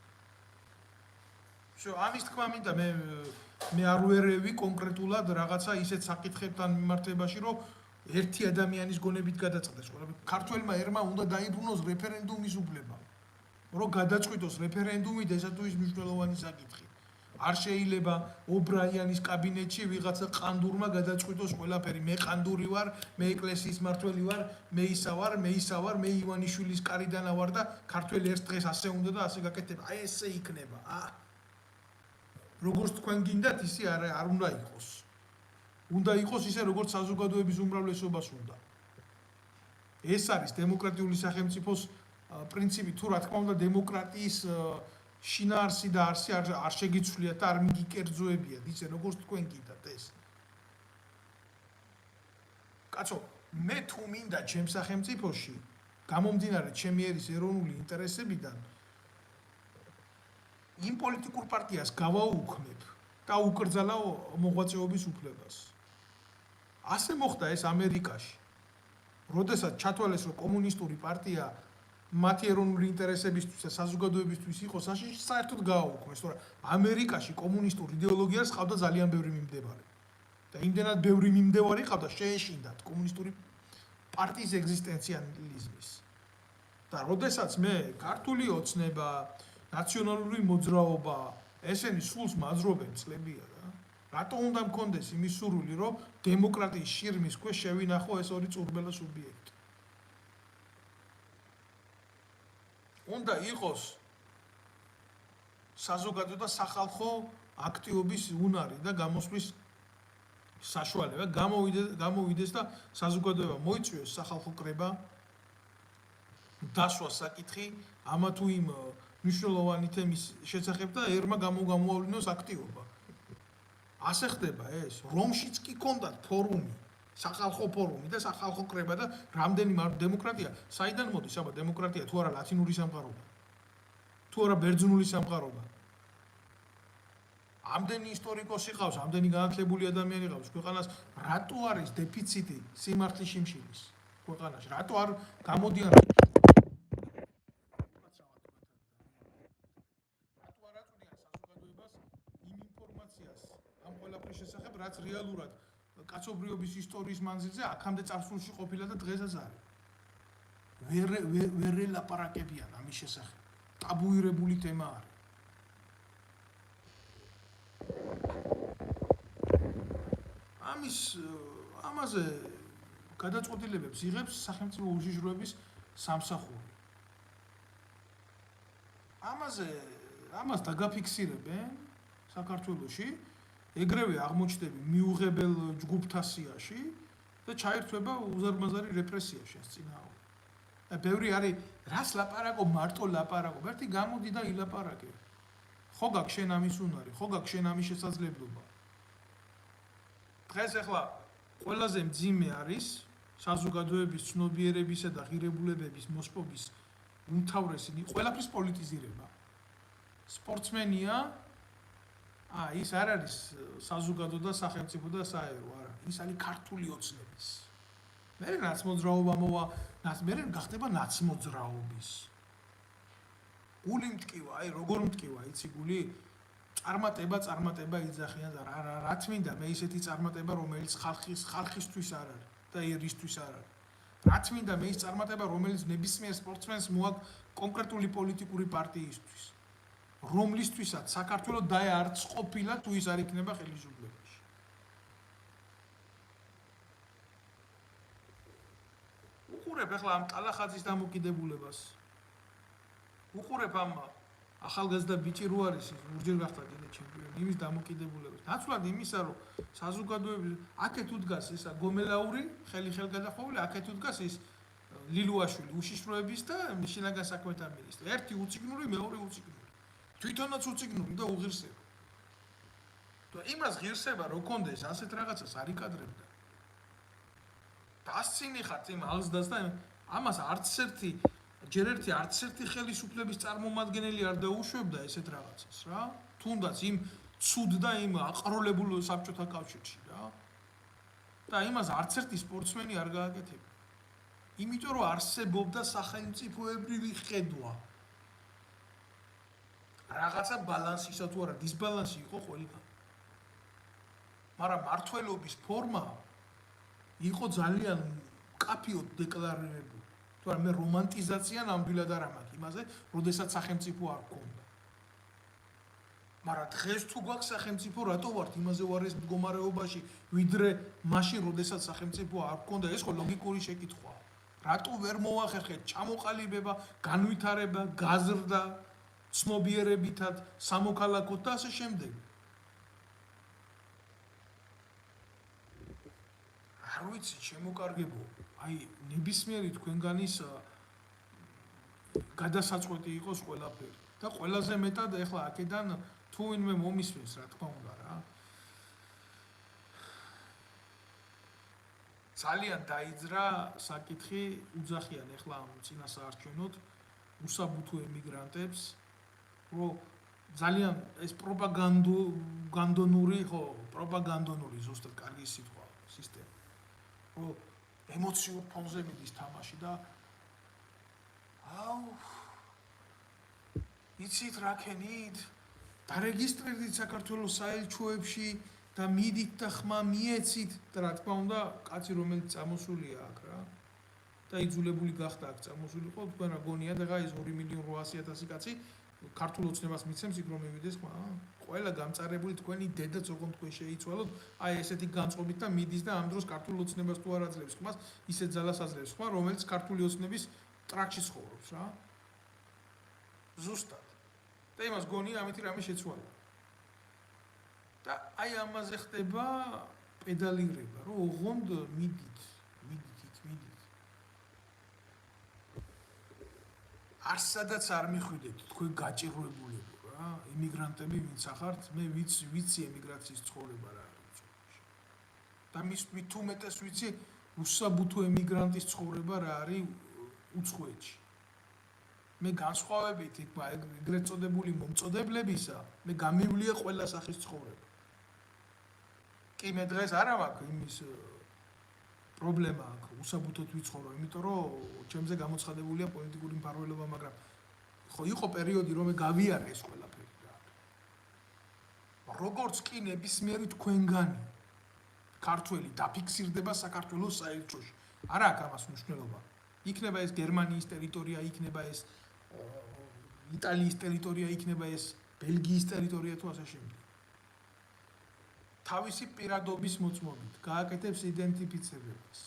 ამის თქმა მინდა მე არ ვერევი კონკრეტულად რაღაცა ისეთ საკითხებთან მიმართებაში, რომ ერთი ადამიანის გონებით გადაწყდეს. ქართველმა ერმა უნდა დაიბრუნოს რეფერენდუმის უფლება. რომ გადაწყვიტოს რეფერენდუმი და ესა თუ ის მნიშვნელოვანი საკითხი. არ შეიძლება ობრაიანის კაბინეტში ვიღაცა ყანდურმა გადაწყვიტოს ყველაფერი. მე ყანდური ვარ, მე ეკლესიის მმართველი ვარ, მე ისა ვარ, მე ივანიშვილის კარიდანა ვარ და ქართველი ერთ დღეს ასე უნდა და ასე გაკეთება. აი ესე იქნება. როგორც თქვენ გინდათ, ისე არ უნდა იყოს. უნდა იყოს ისე, როგორც საზოგადოების უმრავლესობას უნდა. ეს არის დემოკრატიული სახელმწიფოს პრინციპი, თუ რა თქმა უნდა დემოკრატიის შინაარსი და არსი არ შეგიცვლიათ და არ მიგიკერძოებიათ, ისე როგორც თქვენ გინდათ ეს. კაცო, მე თუ მინდა ჩემ სახელმწიფოში, გამომდინარე ჩემი ერის ეროვნული ინტერესებიდან, იმ პოლიტიკურ პარტიას გავაუქმებ და უკრძალავ მოღვაწეობის უფლებას. ასე მოხდა ეს ამერიკაში. როდესაც ჩათვალეს, რომ კომუნისტური პარტია მათი ეროვნული ინტერესებისთვის და საზოგადოებისთვის იყო საშიში, საერთოდ გააუქმეს, თორემ ამერიკაში კომუნისტურ იდეოლოგიას ყავდა ძალიან ბევრი მიმდევარი. და იმდენად ბევრი მიმდევარი ყავდა, შეეშინდათ კომუნისტური პარტიის ეგზისტენციალიზმის. და როდესაც მე ქართული ოცნება, ნაციონალური მოძრაობა, ესენი სულს მაძრობენ წლებია და რატო უნდა მქონდეს იმის სურვილი, რომ დემოკრატიის შირიმის ქვეშ შევინახო ეს ორი წურბელა სუბიექტი. უნდა იყოს საზოგადო და სახალხო აქტივობის უნარი და გამოსვლის საშუალება, გამოვიდეს და საზოგადოება მოიწვიოს სახალხო კრება, დასვა საკითხი ამა თუ იმ მნიშვნელოვანი თემის შესახებ და ერმა გამოავლინოს აქტივობა. ასე ხდება ეს. რომშიც კი ქონდათ ფორუმი, სახალხო ფორუმი და სახალხო კრება და რამდენიმე დემოკრატია, საიდან მოდის აბა დემოკრატია თუ არა ლათინური სამყაროა? თუ არა ბერძნული სამყაროა? ამდენი ისტორიკოსი ყავს, ამდენი განათლებული ადამიანი ყავს ქვეყანას, რატო არის დეფიციტი სიმართლის შიმშილის ქვეყანაში? რატო არ გამოდიან შესახებ, რაც რეალურად კაცობრიობის ისტორიის მანძილზე აქამდე წარსულში ყოფილა და დღესაც არის. ვერ ელაპარაკებიან ამის შესახებ. ტაბუირებული თემა არის. ამაზე გადაწყვეტილებებს იღებს სახელმწიფო უშიშროების სამსახური. ამას დაგაფიქსირებენ საქართველოში. ეგრევე აღმოჩნდები მიუღებელ ჯგუფთა სიაში და ჩაირთვება უზარმაზარი რეპრესია შენს წინააღმდეგ. და ბევრი არის რას ლაპარაკო, მარტო ლაპარაკო, ერთი გამოდი და ილაპარაკე. ხო გაქვს შენ ამის უნარი, ხო გაქვს შენ ამის შესაძლებლობა. დღეს ახლა ყველაზე მძიმე არის საზოგადოების ცნობიერებისა და ღირებულებების მოსპობის უმთავრესი ყველაფრის პოლიტიზირება. სპორტსმენია ის არ არის საზოგადო და სახელმწიფო და საერო, არა. ის არის ქართული ოცნების. მე ნაცმოძრაობა მოვა, მე გახდება ნაცმოძრაობის. გული მტკივა, როგორ მტკივა, იცი გული? წარმატება იძახიან და რა თმინდა მე ისეთი წარმატება, რომელიც ხალხისთვის არ არის და ერისთვის არ არის. რა თმინდა მე ის წარმატება, რომელიც ნებისმიერ სპორტსმენს მოაქვს კონკრეტული პოლიტიკური პარტიისთვის. რომლისთვისაც საქართველოს დაეარც ყოფილა თუ ის არ იქნება ხელისუფლებაში. უყურებ ახლა ამ ტალახაძის დამოკიდებულებას. უყურებ ამ ახალგაზრდა ბიჭი რო არის, ურჯერ გახდა კიდე ჩემპიონი, იმის დამოკიდებულებას. ნაცვლად იმისა, რომ საზოგადოების აქეთ უდგას ისა გომელაური, ხელგადახოვილი, აქეთ უდგას ის ლილუაშვილი, უშიშროების და შინაგან საქმეთა მინისტრი. ერთი უციგნური, მეორე უციგნური. თვითონაც უციგნური და უღირსება. იმას ღირსება რო კონდეს ასეთ რაღაცას არ იკადრებდა. დასცინი ხართ იმ ალსდას და ამას არც ერთი ხელისუფლების წარმომადგენელი არ დაუშვებდა ესეთ რაღაცას რა. თუნდაც იმ ცუდ და იმ აყროლებულ საბჭოთა კავშირში რა. და იმას არც ერთი სპორტსმენი არ გააკეთებდა. იმიტომ რომ არსებობდა სახელმწიფოებრივი ხედვა. რაღაცა ბალანსისა თუ არა დისბალანსი იყო ყველგან. მაგრამ მართლობის ფორმა იყო ძალიან კაფიოდ დეკლარირებული. თუ არა მე რომანტიზაცია ნამდვილად არ ამაქვს იმაზე, როდესაც სახელმწიფო არ გქონდა. მაგრამ დღეს თუ გვაქვს სახელმწიფო, რატო ვართ იმაზე უარეს მდგომარეობაში, ვიდრე მაშინ, როდესაც სახელმწიფო არ გქონდა? ეს ხო ლოგიკური შეკითხვაა. რატო ვერ მოახერხეთ ჩამოყალიბება, განვითარება, გაზრდა, ცნობიერებითად, სამოქალაქოდ და ასე შემდეგ? არ ვიცი, შემოკარგებო, აი ნებისმიერი თქვენგანის გადასაწყვეტი იყოს ყველაფერი. და ყველაზე მეტად ეხლა აქედან თუ ვინმე მომისმენს, რა თქმა უნდა რა. ძალიან დაიძრა საკითხი, უძახიან ეხლა ამ წინასაარჩევნოდ უსაბუთო ემიგრანტებს, რომ ძალიან ეს პროპაგანდონური ზუსტად კარგი სიტყვა სისტემა. რომ ემოციურ ფონზე მიდის თამაში და იცით რა ქენით? დარეგისტრირდით საქართველოს საელჩოებში და მიდით და ხმა მიეცით და რა თქმა უნდა, კაცი რომელიც წამოსულია აქ რა და იძულებული გახდა აქ წამოსულიყო, თქვენ რა გონიათ, ეხა ეს 2.800.000 კაცი ქართულ ოცნებას მიცემს იქ რომ მივიდეს ხმა? ყველა გამწარებული თქვენი დედაც ოღონდ თქვენ შეიცვალოთ, აი ესეთი განწყობით და მიდის და ამ დროს ქართულ ოცნებას თუ არ აძლევს ხმას, ისეთ ძალას აძლევს ხმა, რომელიც ქართული ოცნების ტრაქში ცხოვრობს რა. ზუსტად. და იმას გონია ამითი რამე შეცვალა. და აი ამაზე ხდება პედალირება, რომ ოღონდ მიდით. არსადაც არ მიხვიდეთ თქვენ გაჭირვებულებო რა, იმიგრანტები ვინც ახართ, მე ვიცი ემიგრაციის ცხოვრება რა არის. და მით უმეტეს ვიცი უსაბუთო ემიგრანტის ცხოვრება რა არის უცხოეთში. მე განსხვავებით ეგრეთ წოდებული მომწოდებლებისა, მე გამივლია ყველა სახის ცხოვრება. კი მე დღეს არ მაქვს იმის პრობლემა აქვს, უსაბუთოდ ვიცხოვრო, იმიტომ რომ ჩემზე გამოცხადებულია პოლიტიკური მფარველობა, მაგრამ ხო იყო პერიოდი რომ მე გავიარე ეს ყველაფერი რა. როგორც კი ნებისმიერი თქვენგანი ქართველი დაფიქსირდება საქართველოს საელჩოში. არა აქვს ამას მნიშვნელობა. იქნება ეს გერმანიის ტერიტორია, იქნება ეს იტალიის ტერიტორია, იქნება ეს ბელგიის ტერიტორია თუ ასე შემდეგ. თავისი პირადობის მოწმობით გააკეთებს იდენტიფიცირებას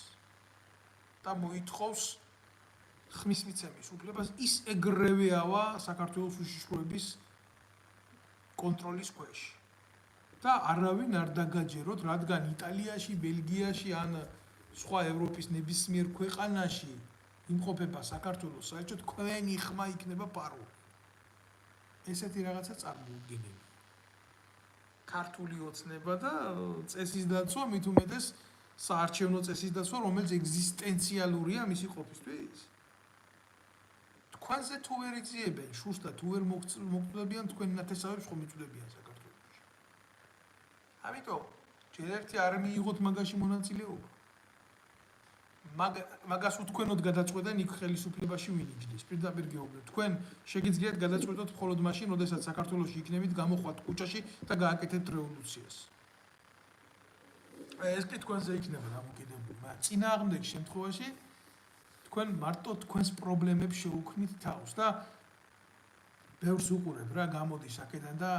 და მოითხოვს ხმის მიცემის უფლებას, ის ეგრევეავა საქართველოს უშიშროების კონტროლის ქვეშ. და არავინ არ დაგაჯეროთ, რადგან იტალიაში, ბელგიაში ან სხვა ევროპის ნებისმიერ ქვეყანაში იმყოფება საქართველოს საელჩო, თქვენი ხმა იქნება პაროლი. ესეთი რაღაცა წარმოუდგენელი. ქართული ოცნება და წესის დაცვა, მით უმეტეს საარჩევნო წესის დაცვა, რომელიც ეგზისტენციალურია მისი ყოფისთვის. თქვენზე თუ ვერ იწიებენ შურს და თუ ვერ მოგწდებიან, თქვენი ნათესავებს ხომ იწვდებიან საქართველოში. ამიტომ ჯერ ერთი არ მიიღოთ მაგაში მონაწილეობა. მაგას უთქვენოდ გადაწყვეტენ იქ ხელისუფლებაში ვინ იჯდის. პირდაპირ გეუბნებთ, თქვენ შეგიძლიათ გადაწყვეტოთ მხოლოდ მაშინ, როდესაც საქართველოში იქნებით, გამოხვათ კუჭაში და გააკეთებთ რევოლუციას. ეს კი თქვენზე იქნება დამოკიდებული, მაგრამ წინააღმდეგ შემთხვევაში თქვენ მარტო თქვენს პრობლემებს შეუქმნით თავს და ბევრს უყურებ რა, გამოდის აქედან და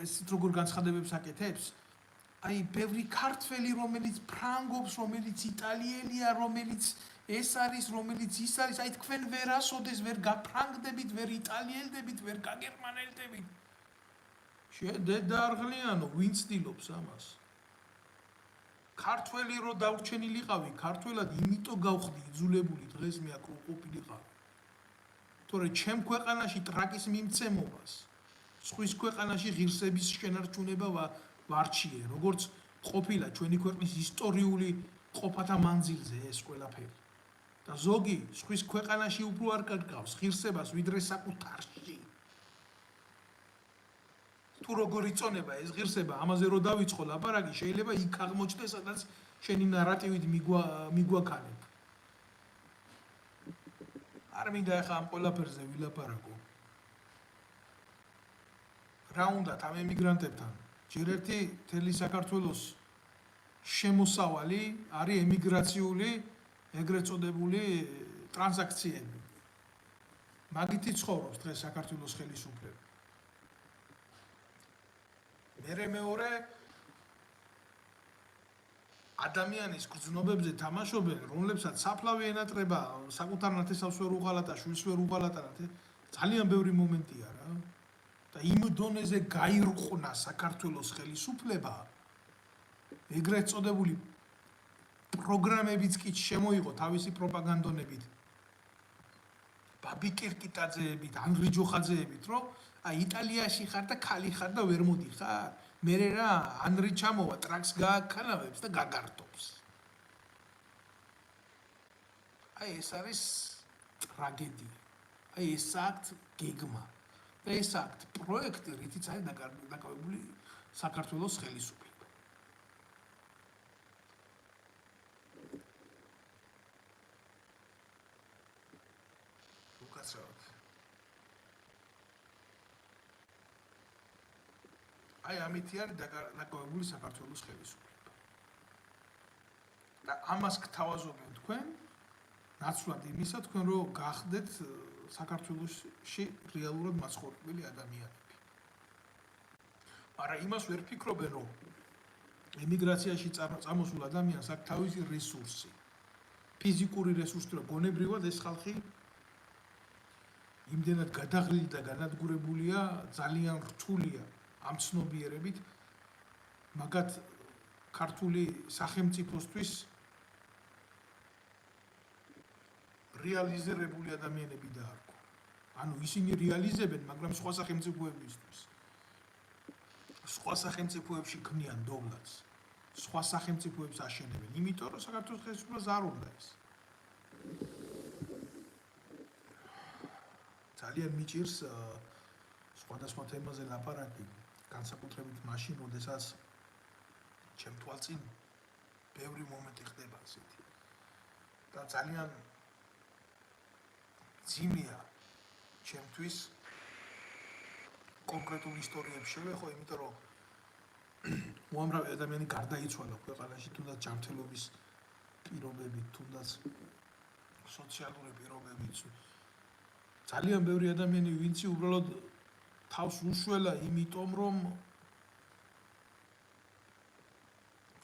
ეს როგორ განცხადებებს აკეთებს. აი, ბევრი ქართველი, რომელიც ფრანგობს, რომელიც იტალიელია, რომელიც ეს არის, რომელიც ის არის, აი თქვენ ვერასოდეს ვერ გაფრანგდებით, ვერ იტალიელდებით, ვერ გაგერმანელდებით. დედარღლიანო, ვინ ცდილობს ამას? ქართველი რო დავრჩენილიყავი, ქართველად იმიტომ გავხდი იძულებული დღეს მე აქ უყოფილიყავი. თორე ჩემ ქვეყანაში ტრაკის მიმცემობას სხვის ქვეყანაში ღირსების შენარჩუნება ვარჩიე, როგორც ყოფილა ჩვენი ქვეყნის ისტორიული ყოფათა მანძილზე ეს ყველაფერი. და ზოგი სხვის ქვეყანაში უფრო არ კარგავს ღირსებას ვიდრე საკუთარში. თუ როგორ იწონება ეს ღირსება, ამაზე რო დავიწყო ლაპარაკი, შეიძლება იქ აღმოჩნდეს, სადაც შენი ნარატივით მიგვაქანებ. არ მინდა ახლა ამ ყველაფერზე ვილაპარაკო. რა უნდათ ამ ემიგრანტებთან? ჯერ ერთი მთელი საქართველოს შემოსავალი არის ემიგრაციული, ეგრეთ წოდებული ტრანზაქციები. მაგითი ცხოვრობს დღეს საქართველოს ხელისუფლება. მეორე ადამიანის გრძნობებზე თამაშობენ, რომლებსაც საფლავი ენატრება, საკუთარ ნათესავს ვერ უღალატა, შვილს ვერ უღალატა, ძალიან ბევრი მომენტია რა. და იმ დონეზე გაირყნა საქართველოს ხელისუფლება, ეგრეთ წოდებული პროგრამებიც კი შემოიღო თავისი პროპაგანდონებით. ბაბი კირკიტაძეებით, ანგრი ჯოხაძეებით, რომ აი იტალიაში ხარ და ქალი ხარ და ვერ მოდიხარ. მერე რა, ანრი ჩამოვა, ტრაქს გააქანავებს და გაგარტობს. აი ეს არის ტრაგედია. აი ეს აქ გეგმა. და ეს აქ პროექტი, რითიც არის დაკავებული საქართველოს ხელისუფლება. უკაცრავად. აი ამითი არის დაკავებული საქართველოს ხელისუფლება. და ამას გთავაზობენ თქვენ, ნაცვლად იმისა, თქვენ რო გახდეთ საქართველოში რეალურად მაცხოვრებელი ადამიანები. მაგრამ იმას ვერ ფიქრობენ, რომ ემიგრაციაში წამოსულ ადამიანს აქვს თავისი რესურსი. ფიზიკური რესურსი, რომ გონებრივად ეს ხალხი იმდენად გადაღლილი და განადგურებულია, ძალიან რთულია ამ ცნობიერებით, მაგათ ქართული სახელმწიფოსთვის რეალიზირებული ადამიანები დაარქვა. ანუ ისინი რეალიზებენ, მაგრამ სხვა სახელმწიფოებისთვის. სხვა სახელმწიფოებში ქმნიან დოვლას. სხვა სახელმწიფოებს აშენებენ, იმიტომ რომ საქართველოს ხელისუფლებას არ უნდა ეს. ძალიან მიჭირს სხვადასხვა თემაზე ლაპარაკი, განსაკუთრებით მაშინ, როდესაც ჩემ თვალწინ ბევრი მომენტი ხდება ასეთი. და ძალიან ძიმია ჩემთვის კონკრეტულ ისტორიებს შევეხო, იმიტომ რომ უამრავი ადამიანი გარდაიცვალა ქვეყანაში, თუნდაც ჯანმრთელობის პირობებით, თუნდაც სოციალური პირობებით. ძალიან ბევრი ადამიანი, ვინც უბრალოდ თავს უშველა, იმიტომ რომ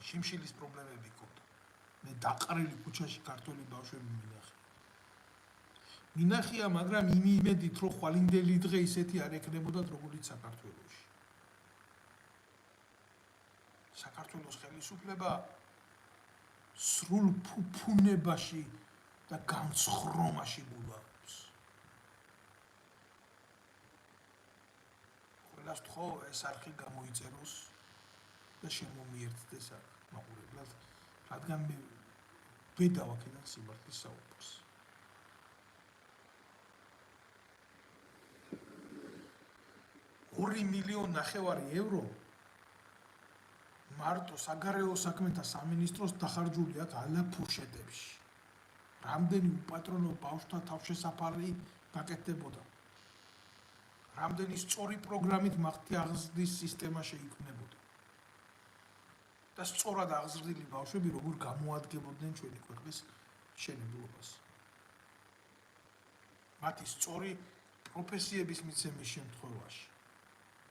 შიმშილის პრობლემები ჰქონდა. მე დაყრილი ქუჩაში ქართველი ბავშვები მინახია, მაგრამ იმ იმედით, რომ ხვალინდელი დღე ისეთი არ ექნებოდათ, როგორც საქართველოში. საქართველოს ხელისუფლება სრულ ფუფუნებაში და განცხრომაში გულაობს. ყველას თქო ეს არხი გამოიწეროს და შემომიერთდეს აქ მაყურებლად, რადგან მე ვედავ აქედან სიმართლის საუბარს. $2.5 მილიონი ევრო მარტო საგარეო საქმეთა სამინისტროს დახარჯული აქვს ალაფურშეტებში. რამდენი უპატრონო ბავშვთა თავშესაფარი გაკეთდებოდა. რამდენი სწორი პროგრამით მათი აღზრდის სისტემა შეიქმნებოდა. და სწორად აღზრდილი ბავშვები როგორ გამოადგებოდნენ ჩვენი ქვეყნის მშენებლობას. მათი სწორი პროფესიების მიცემის შემთხვევაში.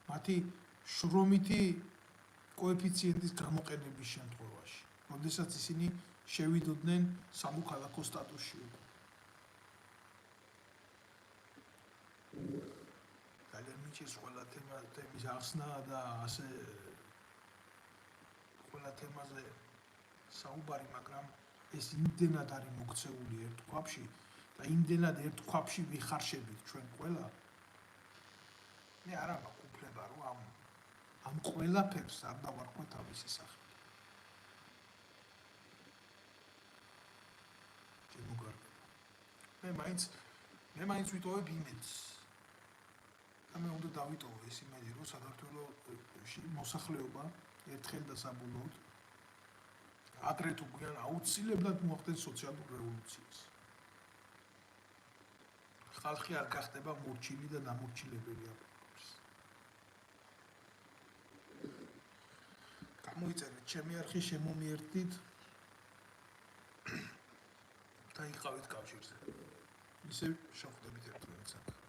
მათი შრომითი კოეფიციენტის გამოყენების შემთხვევაში, როდესაც ისინი შევიდოდნენ სამოქალაქო სტატუსში. ძალიან მიჭირს ყველა თემის ახსნა და ასე ყველა თემაზე საუბარი, მაგრამ ეს იმდენად არის მოქცეული ერთ ქვაბში და იმდენად ერთ ქვაბში ვიხარშებით ჩვენ ყველა. მე არა მაქვს ეხება, რომ ამ ყველაფერს არ დავარქვათ თავისი სახით. მე მაინც ვიტოვებ იმედს. და მე უნდა დავიტოვო ეს იმედი, რომ საქართველოში მოსახლეობა ერთხელ და საბოლოოდ ადრე თუ გვიან აუცილებლად მოახდენს სოციალურ რევოლუციას. ხალხი არ გახდება მორჩილი და დამორჩილებელი აპროტებს. გამოიწერეთ ჩემი არხი, შემომიერთდით და იყავით კავშირზე. ისე შევხვდებით ერთმანეთს.